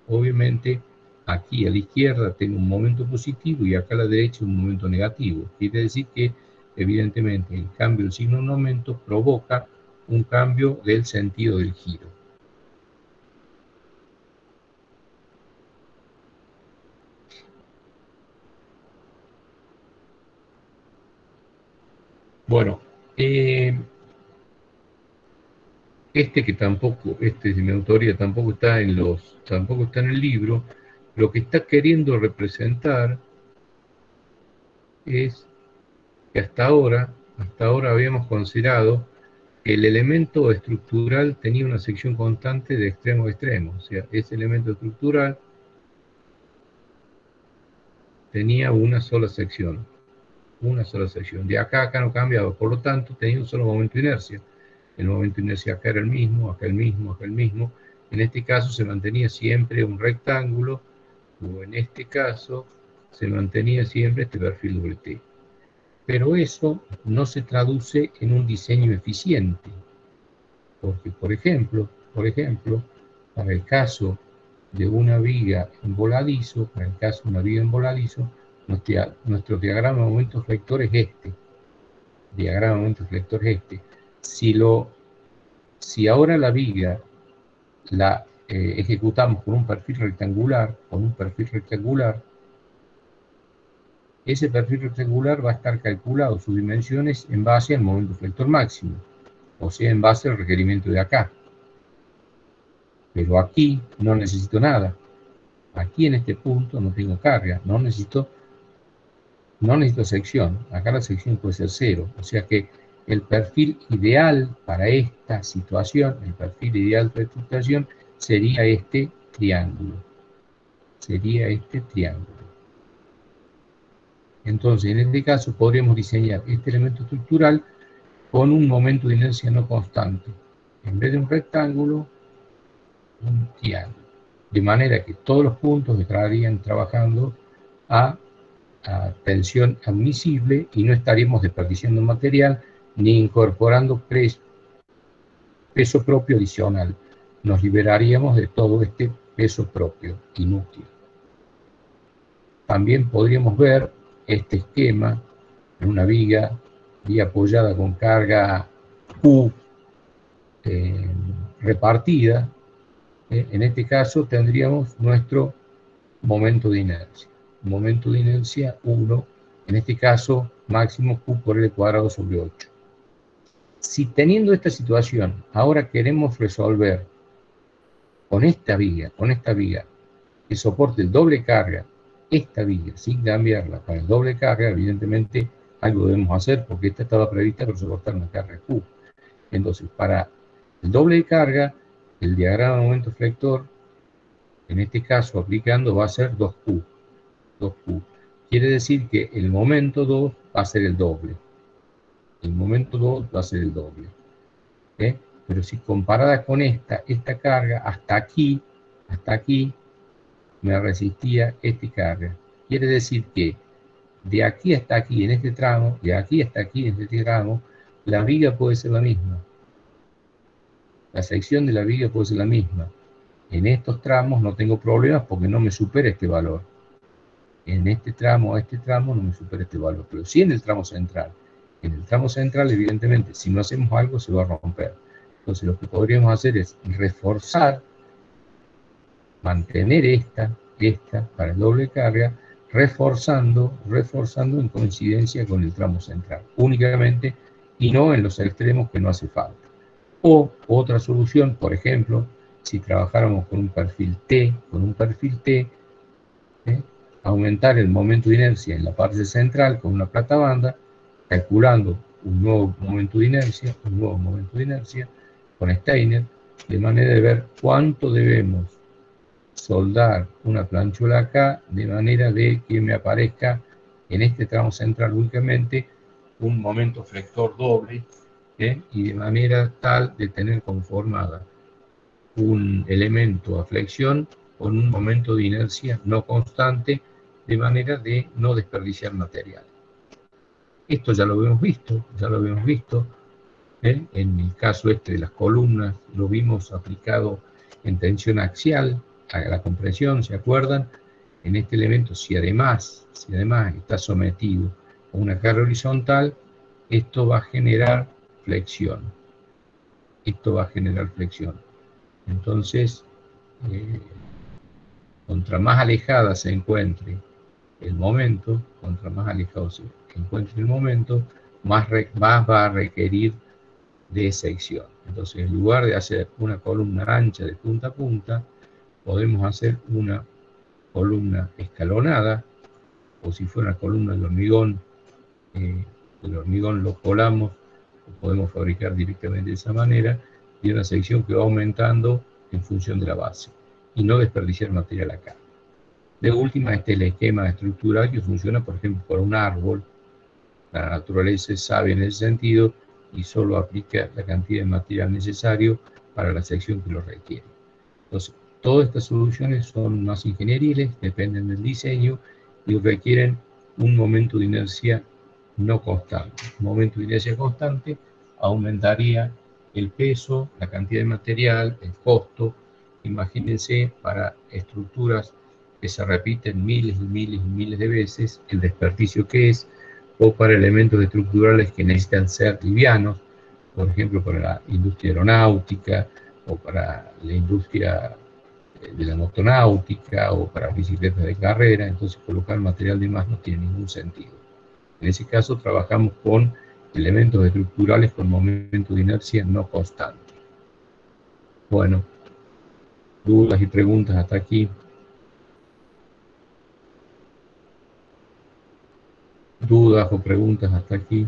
Obviamente aquí a la izquierda tengo un momento positivo y acá a la derecha un momento negativo. Quiere decir que evidentemente el cambio del signo de un momento provoca un cambio del sentido del giro. Bueno, este que tampoco, este de mi autoría tampoco está en el libro, lo que está queriendo representar es que hasta ahora habíamos considerado que el elemento estructural tenía una sección constante de extremo a extremo, o sea, ese elemento estructural tenía una sola sección, de acá a acá no cambiaba, por lo tanto tenía un solo momento de inercia. El momento de inercia acá era el mismo, acá el mismo, acá el mismo. En este caso se mantenía siempre un rectángulo, o en este caso se mantenía siempre este perfil doble T. Pero eso no se traduce en un diseño eficiente, porque por ejemplo, para el caso de una viga en voladizo, nuestro diagrama de momento flector es este. Si ahora la viga la ejecutamos con un perfil rectangular, ese perfil rectangular va a estar calculado sus dimensiones en base al momento flector máximo, o sea, en base al requerimiento de acá. Pero aquí no necesito nada. Aquí en este punto no tengo carga, no necesito sección. Acá la sección puede ser 0, o sea que el perfil ideal para esta situación, sería este triángulo. Entonces, en este caso, podríamos diseñar este elemento estructural con un momento de inercia no constante. En vez de un rectángulo, un triángulo. De manera que todos los puntos estarían trabajando a tensión admisible y no estaríamos desperdiciando material ni incorporando peso propio adicional. Nos liberaríamos de todo este peso propio inútil. También podríamos ver este esquema en una viga apoyada con carga Q repartida. En este caso tendríamos nuestro momento de inercia, 1, en este caso máximo Q por L cuadrado sobre 8. Si teniendo esta situación, ahora queremos resolver con esta viga, que soporte el doble carga, esta viga, sin cambiarla para el doble carga, evidentemente algo debemos hacer, porque esta estaba prevista para soportar una carga Q. Entonces, para el doble de carga, el diagrama de momento flector, en este caso aplicando, va a ser 2Q. Quiere decir que el momento 2 va a ser el doble. Pero si comparada con esta carga, hasta aquí me resistía esta carga. Quiere decir que de aquí hasta aquí en este tramo, la viga puede ser la misma. La sección de la viga puede ser la misma. En estos tramos no tengo problemas porque no me supera este valor. En este tramo a este tramo no me supera este valor, pero sí en el tramo central. En el tramo central, evidentemente, si no hacemos algo, se va a romper. Entonces, lo que podríamos hacer es reforzar, mantener esta para el doble carga, reforzando en coincidencia con el tramo central, únicamente, y no en los extremos que no hace falta. O otra solución, por ejemplo, si trabajáramos con un perfil T, aumentar el momento de inercia en la parte central con una platabanda, calculando un nuevo momento de inercia con Steiner, de manera de ver cuánto debemos soldar una planchula acá, de manera de que me aparezca en este tramo central únicamente un momento flector doble y de manera tal de tener conformada un elemento a flexión con un momento de inercia no constante, de manera de no desperdiciar material. Esto ya lo habíamos visto, en el caso este de las columnas, lo vimos aplicado en tensión axial a la compresión, ¿se acuerdan? En este elemento, si además está sometido a una carga horizontal, esto va a generar flexión. Entonces, contra más alejada se encuentre el momento, más va a requerir de sección. Entonces, en lugar de hacer una columna ancha de punta a punta, podemos hacer una columna escalonada, o si fuera una columna de hormigón, el hormigón lo colamos, lo podemos fabricar directamente de esa manera, y una sección que va aumentando en función de la base, y no desperdiciar material acá. De última, este es el esquema estructural que funciona, por ejemplo, para un árbol. La naturaleza es sabia en ese sentido y solo aplica la cantidad de material necesario para la sección que lo requiere. Entonces, todas estas soluciones son más ingenieriles, dependen del diseño y requieren un momento de inercia no constante. Un momento de inercia constante aumentaría el peso, la cantidad de material, el costo. Imagínense, para estructuras que se repiten miles y miles y miles de veces, el desperdicio que es, o para elementos estructurales que necesitan ser livianos, por ejemplo, para la industria aeronáutica, o para la industria de la motonáutica, o para bicicletas de carrera. Entonces colocar material de más no tiene ningún sentido. En ese caso trabajamos con elementos estructurales con momento de inercia no constante. Bueno, dudas y preguntas hasta aquí. Dudas o preguntas hasta aquí.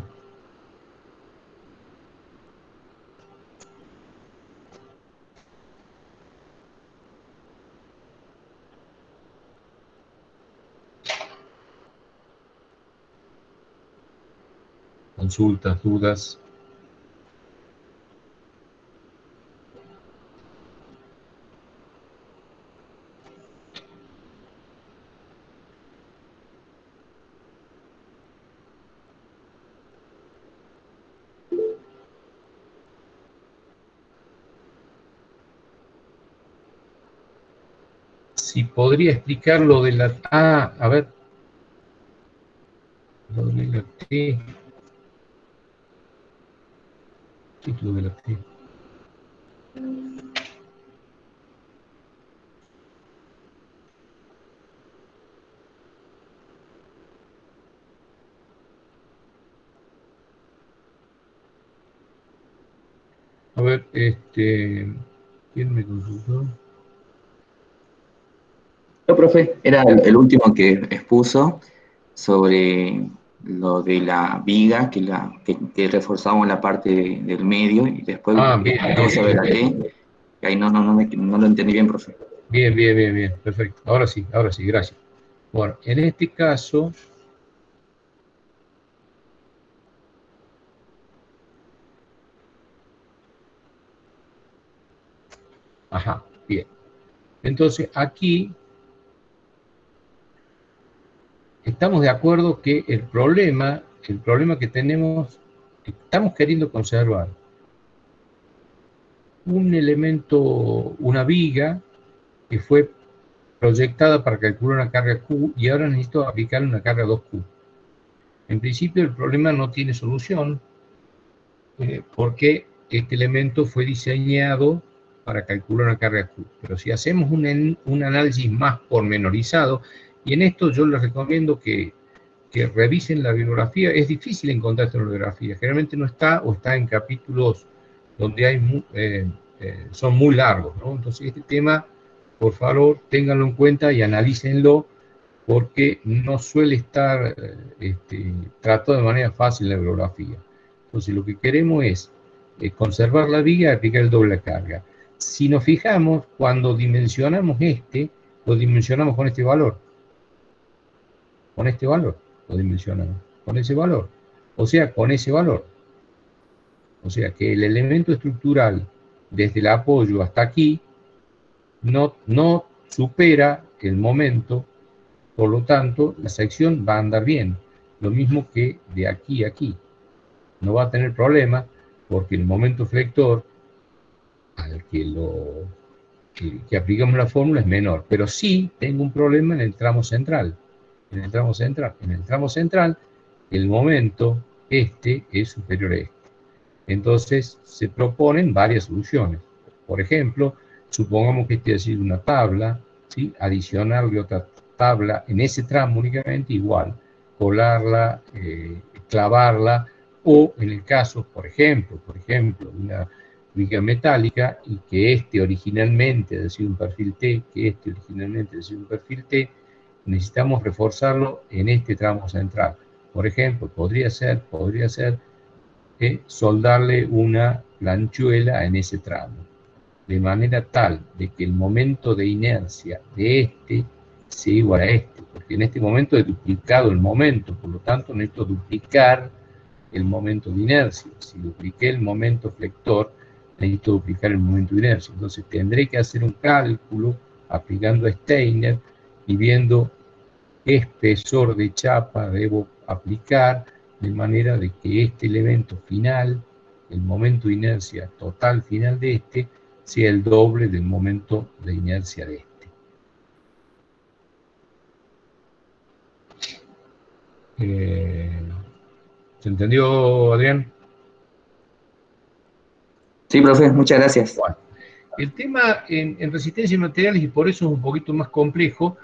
Consultas, dudas. Si podría explicar lo de la... a ver. Lo de la T. Título de la T. A ver, ¿quién me consultó? No, profe, era el último que expuso sobre lo de la viga, que reforzamos la parte del medio y después Bien, todo sobre la T, que ahí no lo entendí bien, profe. bien, perfecto. Ahora sí, gracias. Bueno, en este caso, bien. Entonces, aquí estamos de acuerdo que el problema que tenemos, estamos queriendo conservar un elemento, una viga, que fue proyectada para calcular una carga Q, y ahora necesito aplicarle una carga 2Q. En principio el problema no tiene solución, porque este elemento fue diseñado para calcular una carga Q. Pero si hacemos un análisis más pormenorizado, y en esto yo les recomiendo que revisen la bibliografía. Es difícil encontrar esta bibliografía, generalmente no está, o está en capítulos donde hay son muy largos, ¿no? Entonces este tema, por favor, ténganlo en cuenta y analícenlo, porque no suele estar tratado de manera fácil la bibliografía. Entonces lo que queremos es conservar la viga y aplicar el doble carga. Si nos fijamos, cuando dimensionamos lo dimensionamos con este valor. Lo dimensionamos con ese valor. O sea, con ese valor. O sea que el elemento estructural desde el apoyo hasta aquí no supera el momento, por lo tanto la sección va a andar bien. Lo mismo que de aquí a aquí. No va a tener problema porque el momento flector al que aplicamos la fórmula es menor. Pero sí tengo un problema en el tramo central. En el tramo central, el momento este es superior a este. Entonces se proponen varias soluciones. Por ejemplo, supongamos que esté así una tabla, ¿sí? Adicionarle otra tabla en ese tramo únicamente igual, colarla, clavarla, o en el caso, por ejemplo, de una viga metálica y que este originalmente ha sido un perfil T, necesitamos reforzarlo en este tramo central. Por ejemplo, podría ser soldarle una planchuela en ese tramo, de manera tal de que el momento de inercia de este sea igual a este, porque en este momento he duplicado el momento, por lo tanto necesito duplicar el momento de inercia. Si dupliqué el momento flector, necesito duplicar el momento de inercia. Entonces tendré que hacer un cálculo aplicando a Steiner y viendo qué espesor de chapa debo aplicar, de manera de que este elemento final, el momento de inercia total final de este, sea el doble del momento de inercia de este. ¿Se entendió, Adrián? Sí, profe, muchas gracias. Bueno, el tema en resistencia de materiales, y por eso es un poquito más complejo,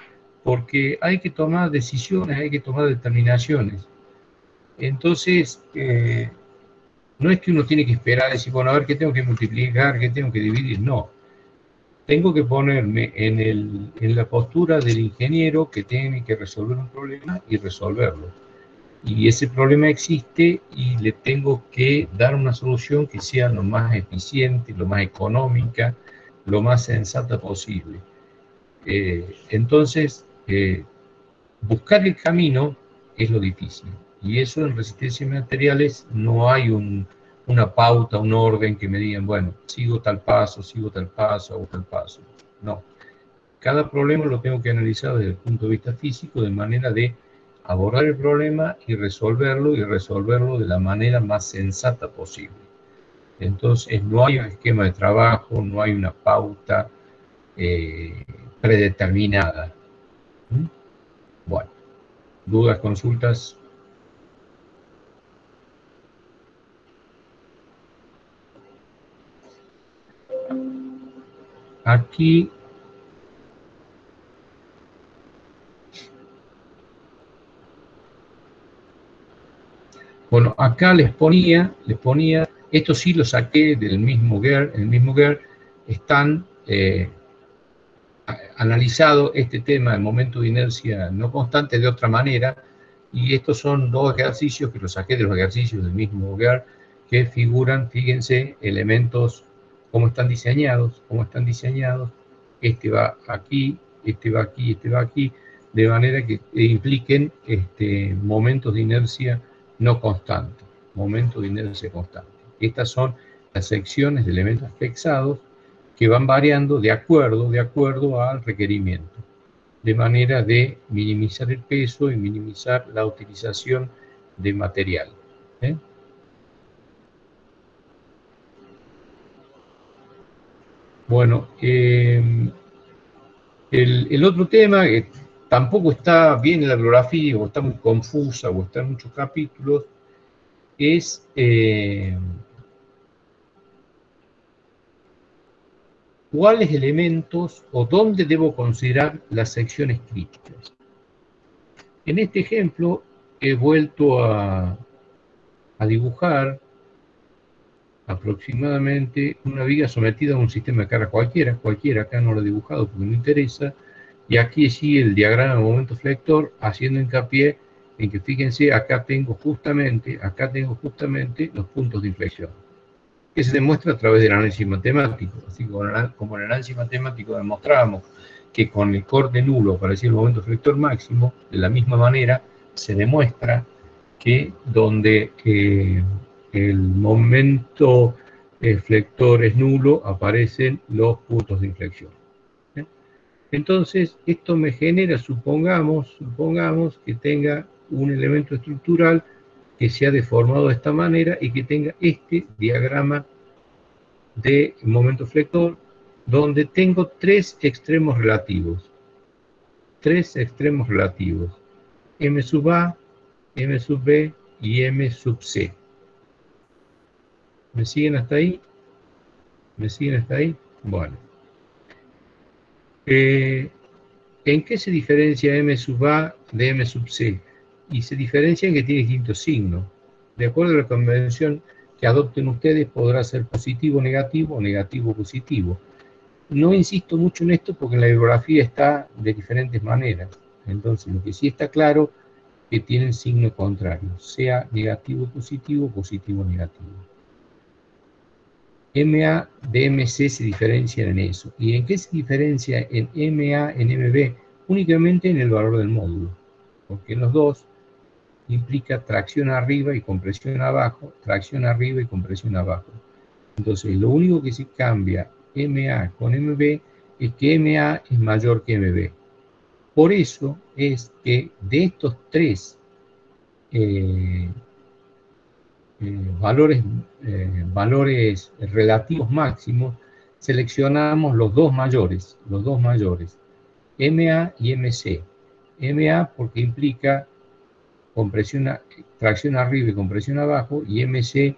porque hay que tomar decisiones, hay que tomar determinaciones. Entonces, no es que uno tiene que esperar y decir, bueno, a ver qué tengo que multiplicar, qué tengo que dividir, no. Tengo que ponerme en la postura del ingeniero que tiene que resolver un problema y resolverlo. Y ese problema existe y le tengo que dar una solución que sea lo más eficiente, lo más económica, lo más sensata posible. Entonces, buscar el camino es lo difícil. Y eso en resistencia de materiales no hay una pauta, un orden que me digan, bueno, sigo tal paso, hago tal paso. No. Cada problema lo tengo que analizar desde el punto de vista físico, de manera de abordar el problema y resolverlo de la manera más sensata posible. Entonces, no hay un esquema de trabajo, no hay una pauta predeterminada. Bueno, dudas, consultas. Aquí bueno, acá les ponía, esto sí lo saqué del mismo GER, el mismo GER están analizado este tema del momento de inercia no constante de otra manera, y estos son dos ejercicios que los saqué de los ejercicios del mismo GER, que figuran, fíjense, elementos, cómo están diseñados, este va aquí, este va aquí, este va aquí, de manera que impliquen momentos de inercia no constantes, momentos de inercia constante. Estas son las secciones de elementos flexados que van variando de acuerdo al requerimiento, de manera de minimizar el peso y minimizar la utilización de material. Bueno, el otro tema que tampoco está bien en la bibliografía, o está muy confusa, o está en muchos capítulos, es cuáles elementos o dónde debo considerar las secciones críticas. En este ejemplo he vuelto a dibujar aproximadamente una viga sometida a un sistema de carga cualquiera, acá no lo he dibujado porque no interesa, y aquí sigue el diagrama de momento flector haciendo hincapié en que, fíjense, acá tengo justamente los puntos de inflexión, que se demuestra a través del análisis matemático. Así como en el análisis matemático demostrábamos que con el corte nulo aparecía el momento flector máximo, de la misma manera se demuestra que donde el momento flector es nulo, aparecen los puntos de inflexión. Entonces, esto me genera, supongamos que tenga un elemento estructural que se ha deformado de esta manera y que tenga este diagrama de momento flector, donde tengo tres extremos relativos. M sub A, M sub B y M sub C. ¿Me siguen hasta ahí? Bueno. ¿En qué se diferencia M sub A de M sub C? Y se diferencia en que tiene distintos signos. De acuerdo a la convención que adopten ustedes, podrá ser positivo o negativo positivo. No insisto mucho en esto porque en la bibliografía está de diferentes maneras. Entonces, lo que sí está claro es que tienen signo contrario, sea negativo positivo negativo. MA de MC se diferencian en eso. ¿Y en qué se diferencia en MA, en MB? Únicamente en el valor del módulo. Porque en los dos implica tracción arriba y compresión abajo, tracción arriba y compresión abajo. Entonces, lo único que se cambia MA con MB es que MA es mayor que MB. Por eso es que de estos tres valores relativos máximos, seleccionamos los dos mayores, MA y MC. MA porque implica tracción arriba y compresión abajo, y MC,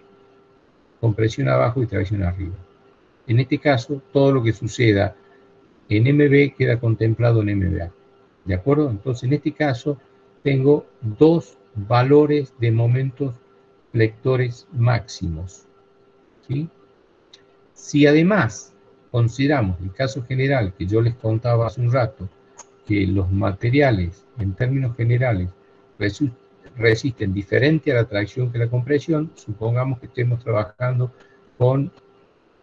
compresión abajo y tracción arriba. En este caso, todo lo que suceda en MB queda contemplado en MBA. ¿De acuerdo? Entonces, en este caso, tengo dos valores de momentos flectores máximos. ¿Sí? Si además consideramos el caso general que yo les contaba hace un rato, que los materiales, en términos generales, resisten diferente a la tracción que la compresión, supongamos que estemos trabajando con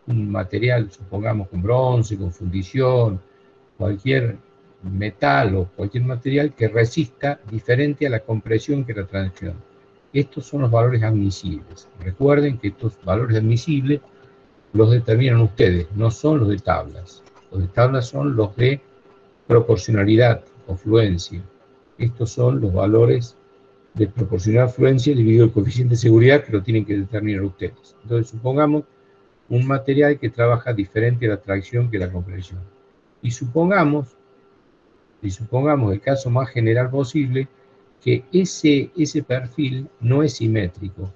un material, supongamos con bronce, con fundición, cualquier metal o cualquier material que resista diferente a la compresión que la tracción. Estos son los valores admisibles. Recuerden que estos valores admisibles los determinan ustedes, no son los de tablas. Los de tablas son los de proporcionalidad o fluencia. Estos son los valores de proporcionalidad fluencia dividido el coeficiente de seguridad que lo tienen que determinar ustedes. Entonces, supongamos un material que trabaja diferente a la tracción que la compresión. Y supongamos el caso más general posible, que ese perfil no es simétrico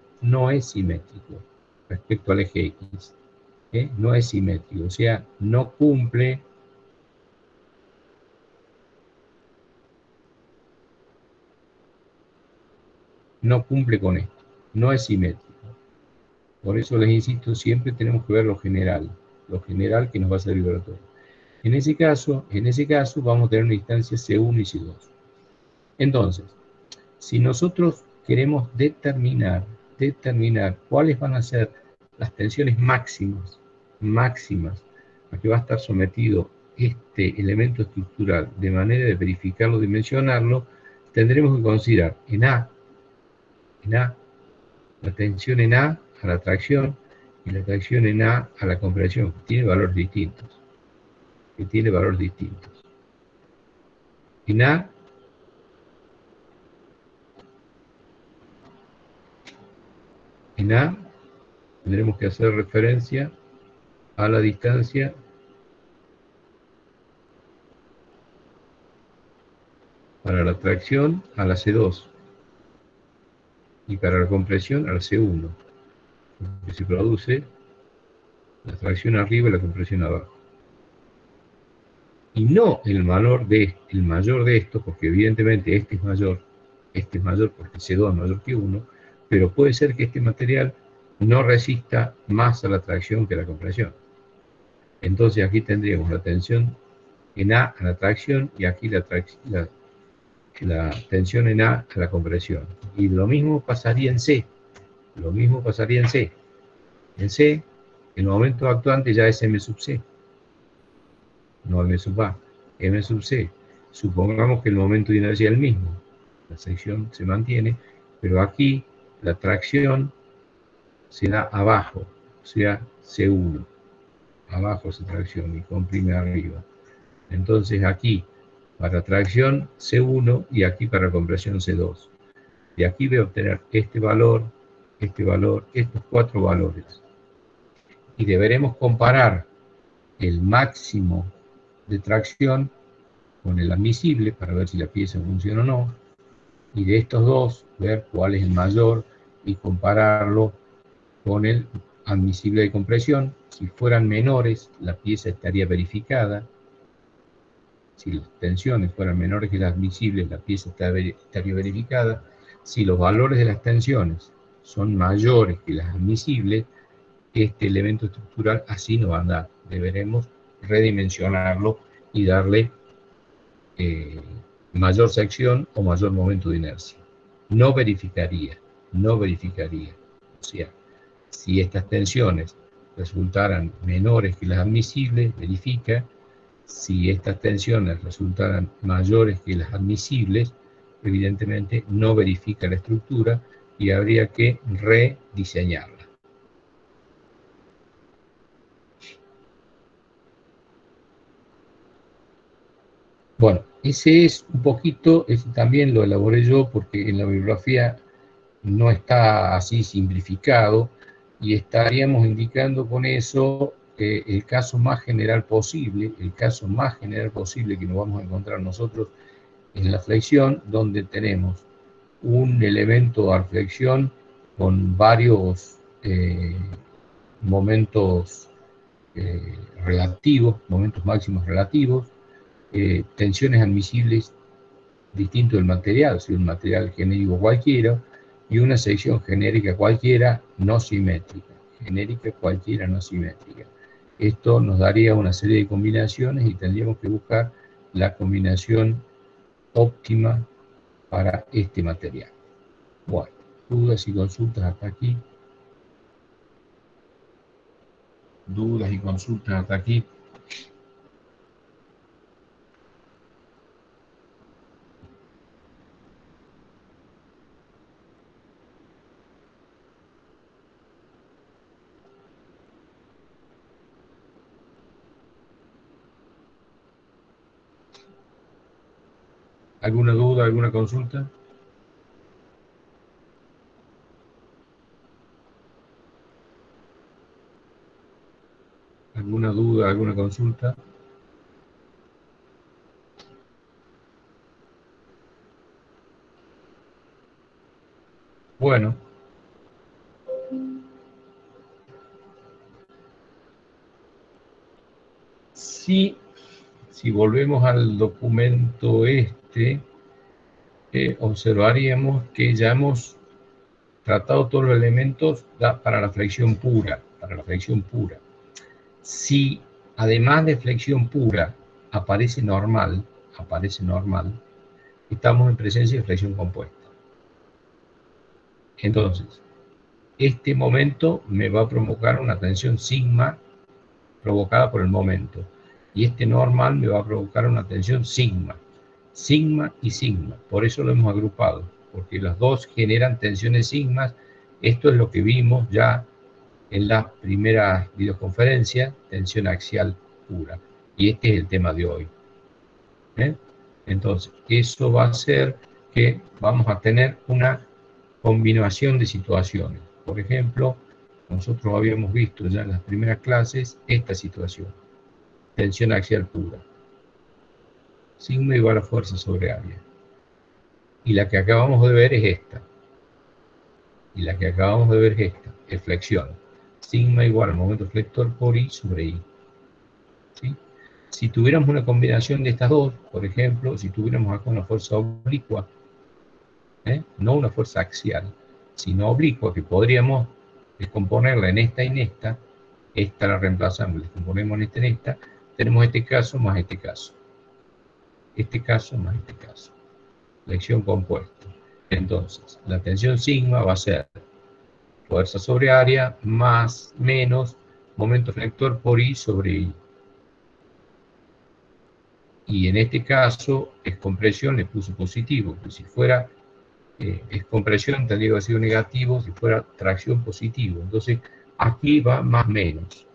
respecto al eje X. No es simétrico, o sea, no cumple con esto, no es simétrico. Por eso les insisto, siempre tenemos que ver lo general que nos va a servir para todo. En ese caso vamos a tener una distancia C1 y C2. Entonces, si nosotros queremos determinar cuáles van a ser las tensiones máximas a que va a estar sometido este elemento estructural de manera de verificarlo, dimensionarlo, tendremos que considerar en A, la tensión en A a la tracción y la tracción en A a la compresión, que tiene valores distintos. En A tendremos que hacer referencia a la distancia para la tracción a la C2 y para la compresión a la C1, que se produce la tracción arriba y la compresión abajo. Y no el mayor de estos, porque evidentemente este es mayor porque C2 es mayor que 1, pero puede ser que este material no resista más a la tracción que a la compresión. Entonces aquí tendríamos la tensión en A a la tracción y aquí la tensión en A a la compresión. Y lo mismo pasaría en C. En C, el momento actuante ya es M sub C. No M sub A, M sub C. Supongamos que el momento de inercia es el mismo. La sección se mantiene, pero aquí la tracción se da abajo, o sea, C1. Abajo hace tracción y comprime arriba. Entonces aquí, para tracción C1 y aquí para compresión C2. De aquí voy a obtener este valor, estos 4 valores. Y deberemos comparar el máximo de tracción con el admisible para ver si la pieza funciona o no. Y de estos dos, ver cuál es el mayor y compararlo con el admisible de compresión. Si fueran menores, la pieza estaría verificada. Si las tensiones fueran menores que las admisibles, la pieza estaría verificada. Si los valores de las tensiones son mayores que las admisibles, este elemento estructural así no va a andar. Deberemos redimensionarlo y darle mayor sección o mayor momento de inercia. No verificaría. O sea, si estas tensiones resultaran menores que las admisibles, verifica. Si estas tensiones resultaran mayores que las admisibles, evidentemente no verifica la estructura y habría que rediseñarla. Bueno, ese es un poquito, ese también lo elaboré yo porque en la bibliografía no está así simplificado y estaríamos indicando con eso el caso más general posible, que nos vamos a encontrar nosotros en la flexión, donde tenemos un elemento de flexión con varios momentos relativos, momentos máximos relativos, tensiones admisibles distinto del material, si un material genérico cualquiera, y una sección genérica cualquiera no simétrica. Esto nos daría una serie de combinaciones y tendríamos que buscar la combinación óptima para este material. Bueno, dudas y consultas hasta aquí. ¿Alguna duda, alguna consulta? ¿Alguna duda, alguna consulta? Bueno. Si volvemos al documento observaríamos que ya hemos tratado todos los elementos para la flexión pura. Si además de flexión pura aparece normal, estamos en presencia de flexión compuesta. Entonces, este momento me va a provocar una tensión sigma provocada por el momento. Y este normal me va a provocar una tensión sigma. Sigma y sigma. Por eso lo hemos agrupado. Porque las dos generan tensiones sigmas. Esto es lo que vimos ya en la primera videoconferencia, tensión axial pura. Y este es el tema de hoy. Entonces, eso va a hacer que vamos a tener una combinación de situaciones. Por ejemplo, nosotros habíamos visto ya en las primeras clases esta situación. Tensión axial pura. Sigma igual a fuerza sobre área. Y la que acabamos de ver es esta. Es flexión. Sigma igual al momento flector por I sobre I. ¿Sí? Si tuviéramos una combinación de estas dos, por ejemplo, si tuviéramos acá una fuerza oblicua, no una fuerza axial, sino oblicua, que podríamos descomponerla en esta y en esta, esta la reemplazamos, la descomponemos en esta, tenemos este caso más este caso. Flexión compuesta. Entonces, la tensión sigma va a ser fuerza sobre área más menos momento flector por I sobre I. Y en este caso es compresión, le puse positivo, que si fuera es compresión, tendría que haber sido negativo si fuera tracción positivo. Entonces, aquí va más menos.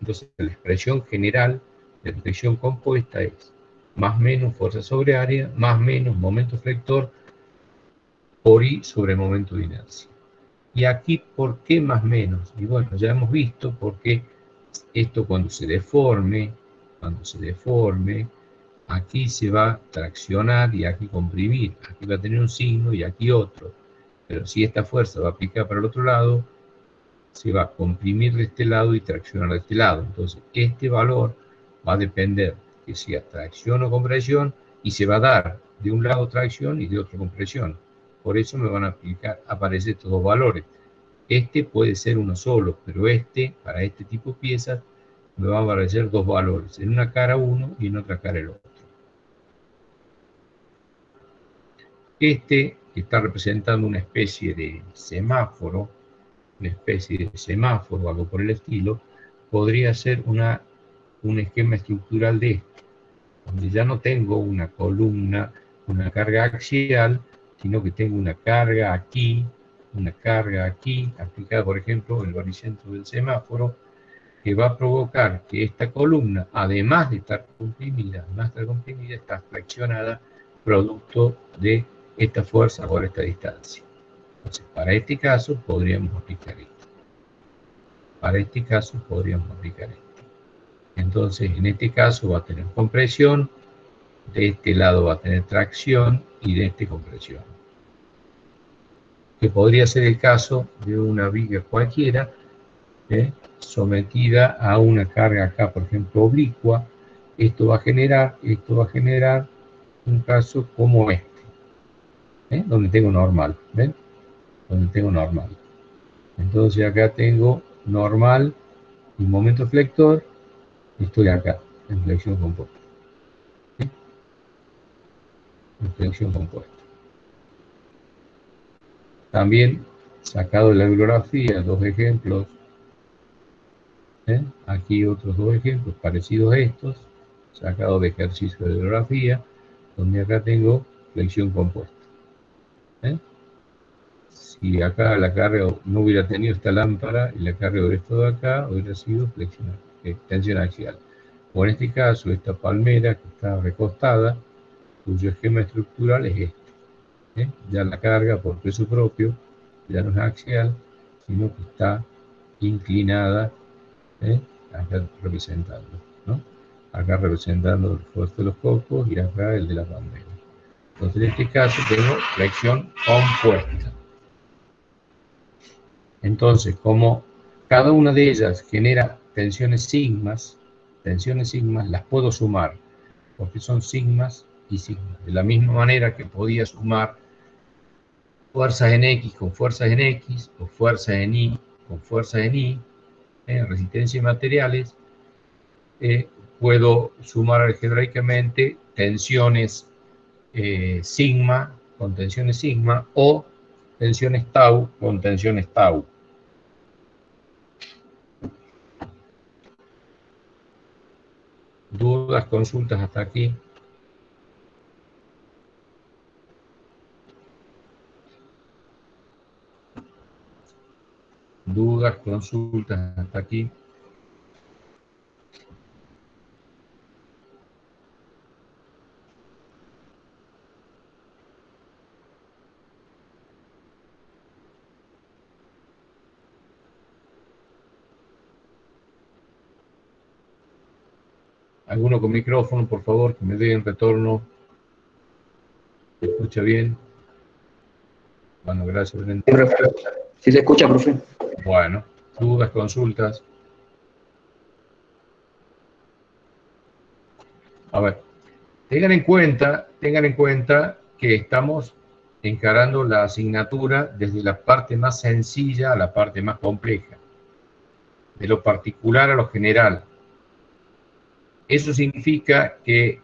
Entonces, la expresión general de fricción compuesta es más menos fuerza sobre área, más menos momento flector por I sobre momento de inercia. Y aquí, ¿por qué más menos? Y bueno, ya hemos visto por qué esto cuando se deforme, aquí se va a traccionar y aquí comprimir. Aquí va a tener un signo y aquí otro. Pero si esta fuerza va a aplicar para el otro lado, se va a comprimir de este lado y traccionar de este lado. Entonces, este valor va a depender que sea tracción o compresión y se va a dar de un lado tracción y de otro compresión. Por eso me van a aparecer estos dos valores. Este puede ser uno solo, pero para este tipo de piezas, me van a aparecer dos valores. En una cara uno y en otra cara el otro. Este está representando una especie de semáforo, algo por el estilo, podría ser un esquema estructural de esto, donde ya no tengo una columna, una carga axial, sino que tengo una carga aquí, aplicada, por ejemplo, en el baricentro del semáforo, que va a provocar que esta columna, además de estar comprimida, está flexionada producto de esta fuerza por esta distancia. Entonces, para este caso podríamos aplicar esto. Entonces, en este caso va a tener compresión, de este lado va a tener tracción y de este compresión. Que podría ser el caso de una viga cualquiera, sometida a una carga acá, por ejemplo, oblicua. Esto va a generar un caso como este, donde tengo normal, ¿ven? Donde tengo normal. Entonces acá tengo normal y momento flector, y estoy acá, en flexión compuesta. ¿Sí? En flexión compuesta. También, sacado de la bibliografía, dos ejemplos. Aquí otros dos ejemplos parecidos a estos, sacados de ejercicio de bibliografía, donde acá tengo flexión compuesta. Si acá la carga no hubiera tenido esta lámpara y la carga hubiera estado acá, hubiera sido tensión axial. O en este caso, esta palmera que está recostada, cuyo esquema estructural es este. Ya la carga por peso propio ya no es axial, sino que está inclinada, acá representando, ¿no? Acá representando el esfuerzo de los cocos y acá el de la palmera. Entonces en este caso tengo flexión compuesta. Entonces, como cada una de ellas genera tensiones sigmas, las puedo sumar, porque son sigmas y sigmas. De la misma manera que podía sumar fuerzas en X con fuerzas en X, o fuerzas en Y con fuerzas en Y, resistencia y materiales, puedo sumar algebraicamente tensiones sigma con tensiones sigma, o tensiones tau con tensiones tau. ¿Dudas, consultas hasta aquí? ¿Dudas, consultas hasta aquí? ¿Alguno con micrófono, por favor, que me dé en retorno? ¿Se escucha bien? Bueno, gracias, Brenda. Sí se escucha, profe. Bueno, dudas, consultas. A ver, tengan en cuenta que estamos encarando la asignatura desde la parte más sencilla a la parte más compleja, de lo particular a lo general. Eso significa que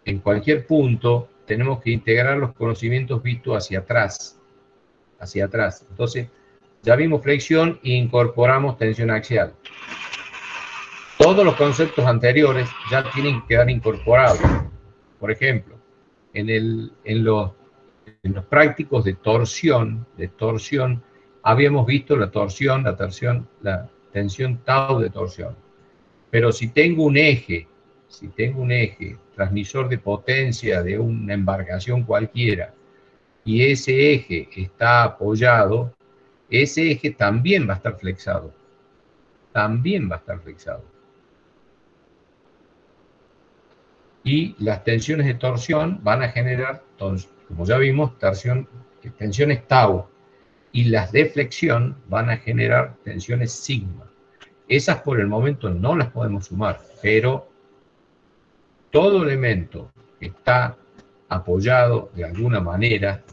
en cualquier punto tenemos que integrar los conocimientos vistos hacia atrás. Entonces, ya vimos flexión e incorporamos tensión axial. Todos los conceptos anteriores ya tienen que quedar incorporados. Por ejemplo, en en los prácticos de torsión, habíamos visto la tensión tau de torsión. Pero si tengo un eje transmisor de potencia de una embarcación cualquiera, y ese eje está apoyado, ese eje también va a estar flexado. Y las tensiones de torsión van a generar, como ya vimos, tensiones tau. Y las de flexión van a generar tensiones sigma. Esas por el momento no las podemos sumar, pero todo elemento que está apoyado de alguna manera,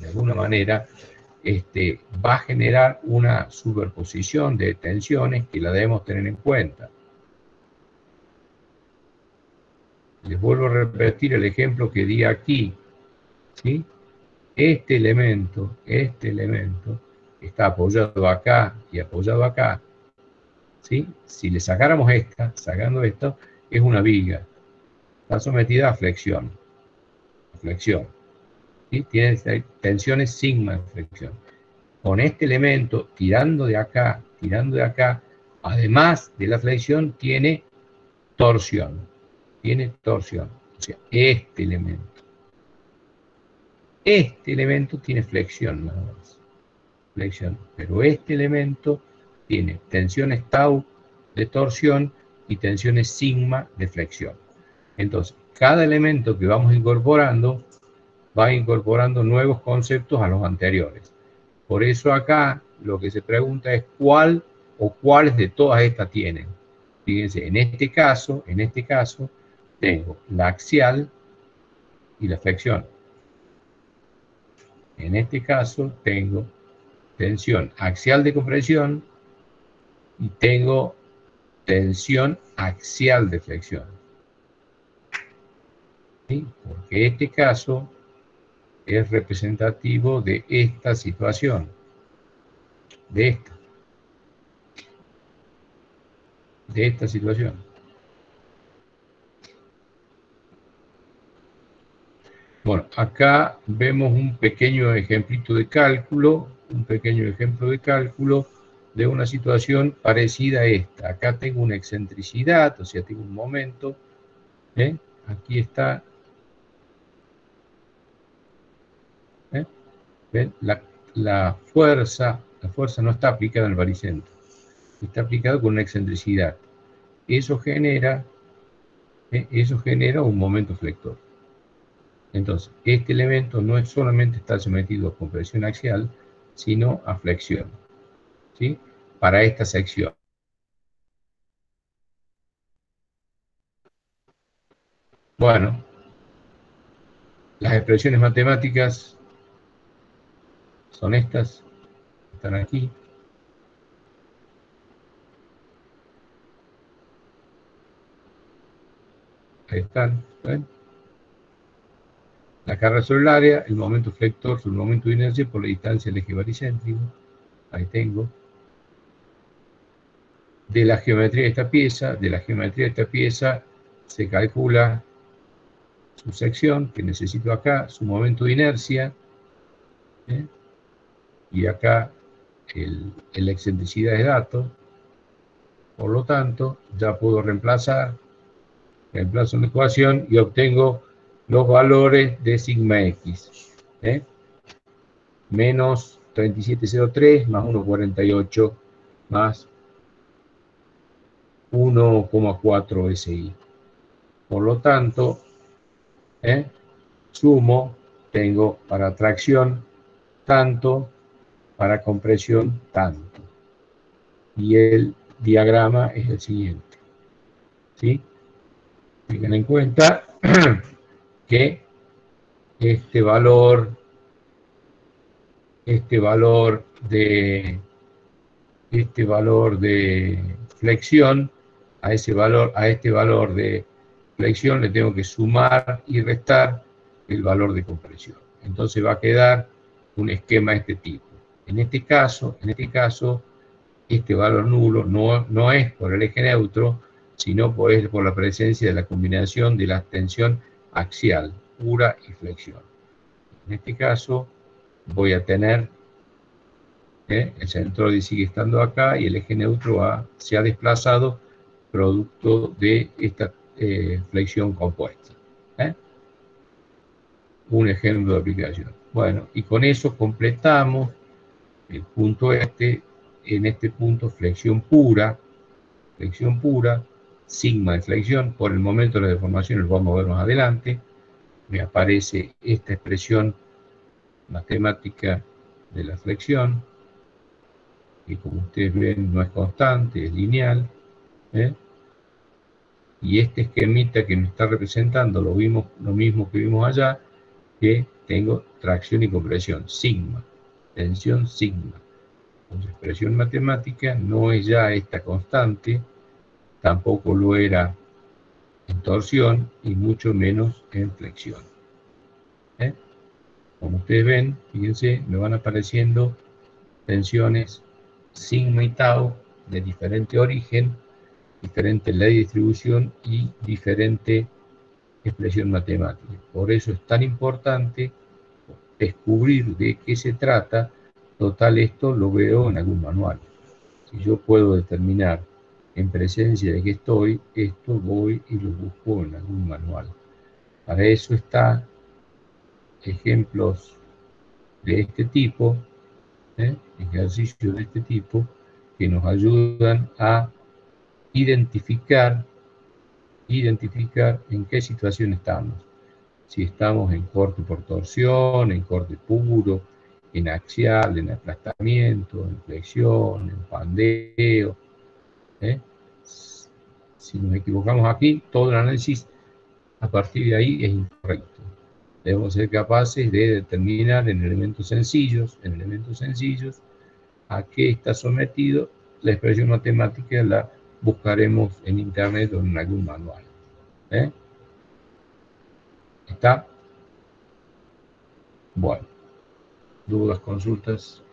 va a generar una superposición de tensiones que la debemos tener en cuenta. Les vuelvo a repetir el ejemplo que di aquí, ¿sí? Este elemento está apoyado acá y apoyado acá, ¿sí? Si le sacáramos sacando esto, es una viga. Está sometida a flexión. ¿Sí? Tiene tensiones sigma en flexión. Con este elemento, tirando de acá, además de la flexión, tiene torsión. O sea, este elemento tiene flexión, nada más. Pero este elemento tiene tensiones tau de torsión y tensiones sigma de flexión. Entonces, cada elemento que vamos incorporando va incorporando nuevos conceptos a los anteriores. Por eso acá lo que se pregunta es cuál o cuáles de todas estas tienen. Fíjense, en este caso tengo la axial y la flexión. En este caso tengo tensión axial de compresión y tengo tensión axial de flexión. ¿Sí? Porque este caso es representativo de esta situación, de esta situación. Bueno, acá vemos un pequeño ejemplito de cálculo, de una situación parecida a esta. Acá tengo una excentricidad, o sea, tengo un momento, ¿eh? Aquí está, ¿eh? ¿Ven? La fuerza no está aplicada en el baricentro, está aplicada con una excentricidad. Eso genera un momento flector. Entonces, este elemento no es solamente está sometido a compresión axial, sino a flexión, ¿sí? Para esta sección. Bueno, las expresiones matemáticas son estas, están aquí. Ahí están, ¿ven? La carga sobre el área, el momento flector sobre el momento de inercia por la distancia del eje baricéntrico. Ahí tengo. De la geometría de esta pieza, se calcula su sección, que necesito acá, su momento de inercia, ¿eh? Y acá la excentricidad de datos. Por lo tanto, ya puedo reemplazo en la ecuación y obtengo los valores de sigma x, ¿eh? Menos 3703 más 1,48 más 1,4 SI. Por lo tanto, sumo, tengo para tracción tanto, para compresión tanto. Y el diagrama es el siguiente, ¿sí? Tengan en cuenta que este valor de flexión, a este valor de flexión le tengo que sumar y restar el valor de compresión. Entonces va a quedar un esquema de este tipo. En este caso, este valor nulo no es por el eje neutro, sino por la presencia de la combinación de la tensión axial, pura y flexión. En este caso, voy a tener, el centroide sigue estando acá y el eje neutro se ha desplazado producto de esta flexión compuesta. Un ejemplo de aplicación. Bueno, y con eso completamos el punto en este punto flexión pura, sigma de flexión. Por el momento las deformaciones las vamos a ver más adelante. Me aparece esta expresión matemática de la flexión, que como ustedes ven no es constante, es lineal. Y este esquemita que me está representando lo mismo que vimos allá, que tengo tracción y compresión, sigma, tensión sigma. Entonces, expresión matemática no es ya esta constante, tampoco lo era en torsión y mucho menos en flexión. Como ustedes ven, fíjense, me van apareciendo tensiones sigma y tau de diferente origen, diferente ley de distribución y diferente expresión matemática. Por eso es tan importante descubrir de qué se trata. Total, esto lo veo en algún manual. Si yo puedo determinar en presencia de que estoy, esto voy y lo busco en algún manual. Para eso está ejemplos de este tipo, ejercicios de este tipo, que nos ayudan a identificar en qué situación estamos. Si estamos en corte por torsión, en corte puro, en axial, en aplastamiento, en flexión, en pandeo. Si nos equivocamos aquí, todo el análisis a partir de ahí es incorrecto. Debemos ser capaces de determinar en elementos sencillos, a qué está sometido. La expresión matemática la buscaremos en internet o en algún manual. ¿Está? Bueno. ¿Dudas, consultas?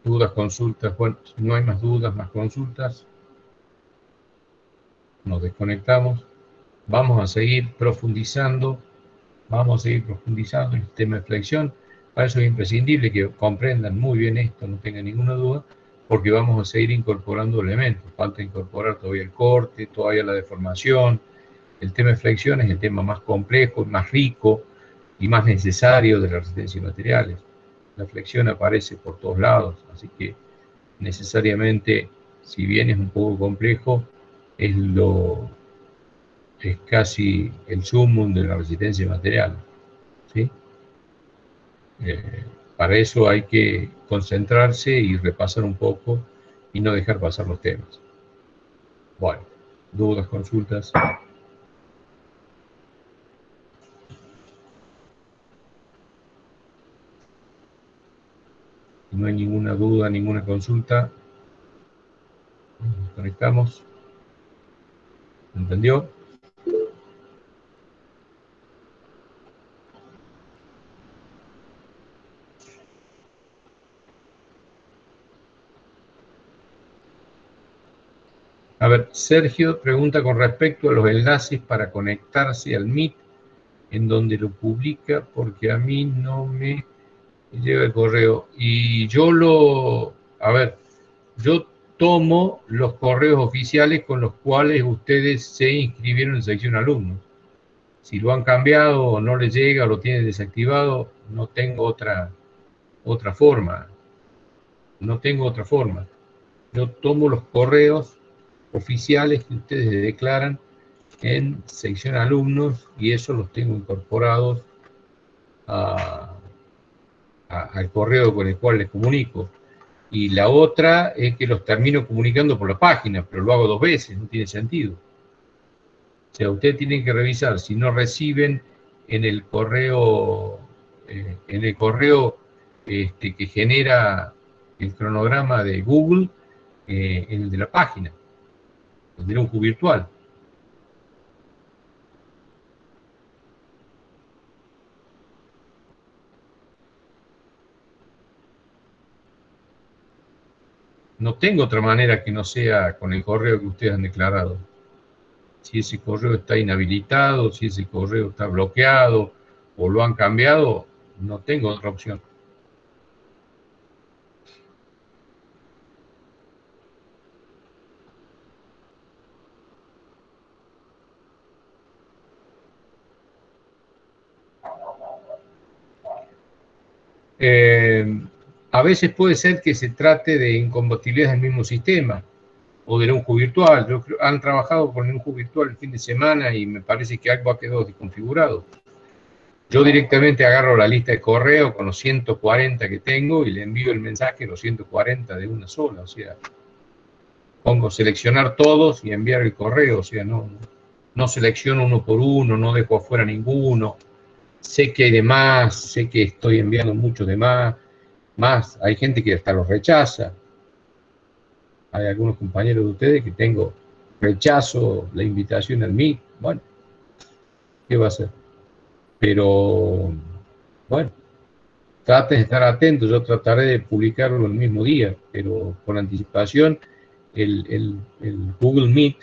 ¿Dudas, consultas? Bueno, si no hay más dudas, más consultas, nos desconectamos. Vamos a seguir profundizando en el tema de flexión. Para eso es imprescindible que comprendan muy bien esto, no tengan ninguna duda, porque vamos a seguir incorporando elementos. Falta incorporar todavía el corte, todavía la deformación. El tema de flexión es el tema más complejo, más rico y más necesario de la resistencia de materiales. La flexión aparece por todos lados, así que necesariamente, si bien es un poco complejo, es casi el sumum de la resistencia de materiales. ¿Sí? Para eso hay que concentrarse y repasar un poco y no dejar pasar los temas. Bueno, dudas, consultas. Si no hay ninguna duda, ninguna consulta, nos conectamos. ¿Entendió? A ver, Sergio pregunta con respecto a los enlaces para conectarse al Meet, en donde lo publica, porque a mí no me llega el correo. Y yo yo tomo los correos oficiales con los cuales ustedes se inscribieron en sección alumnos. Si lo han cambiado o no les llega o lo tienen desactivado, no tengo otra forma. No tengo otra forma. Yo tomo los correos oficiales que ustedes declaran en sección alumnos y eso los tengo incorporados al correo con el cual les comunico. Y la otra es que los termino comunicando por la página, pero lo hago 2 veces, no tiene sentido. O sea, ustedes tienen que revisar si no reciben en el correo, que genera el cronograma de Google, en el de la página, el de Lujo Virtual. no tengo otra manera que no sea con el correo que ustedes han declarado. Si ese correo está inhabilitado, si ese correo está bloqueado o lo han cambiado, no tengo otra opción. A veces puede ser que se trate de incompatibilidades del mismo sistema o del UNJU virtual. Han trabajado con el UNJU virtual el fin de semana y me parece que algo ha quedado desconfigurado. Yo directamente agarro la lista de correo con los 140 que tengo y le envío el mensaje los 140 de una sola. O sea, pongo seleccionar todos y enviar el correo. O sea, no selecciono uno por uno, no dejo afuera ninguno. Sé que hay de más, sé que estoy enviando muchos de más. Hay gente que hasta los rechaza. Hay algunos compañeros de ustedes que tengo rechazo la invitación al Meet. Bueno, ¿qué va a hacer? Pero, bueno, traten de estar atentos. Yo trataré de publicarlo el mismo día, pero con anticipación. El Google Meet,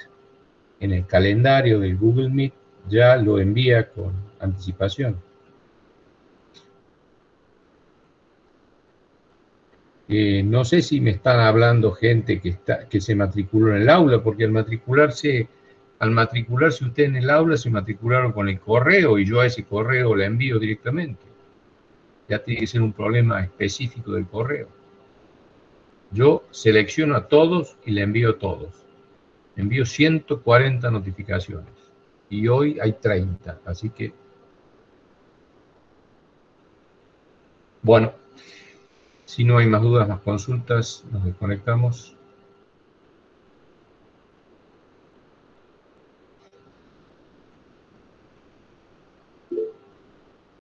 en el calendario del Google Meet, ya lo envía con anticipación. No sé si me están hablando gente que se matriculó en el aula, porque al matricularse usted en el aula se matricularon con el correo y yo a ese correo le envío directamente. Ya tiene que ser un problema específico del correo. Yo selecciono a todos y le envío a todos. Envío 140 notificaciones y hoy hay 30, así que bueno, si no hay más dudas, más consultas, nos desconectamos.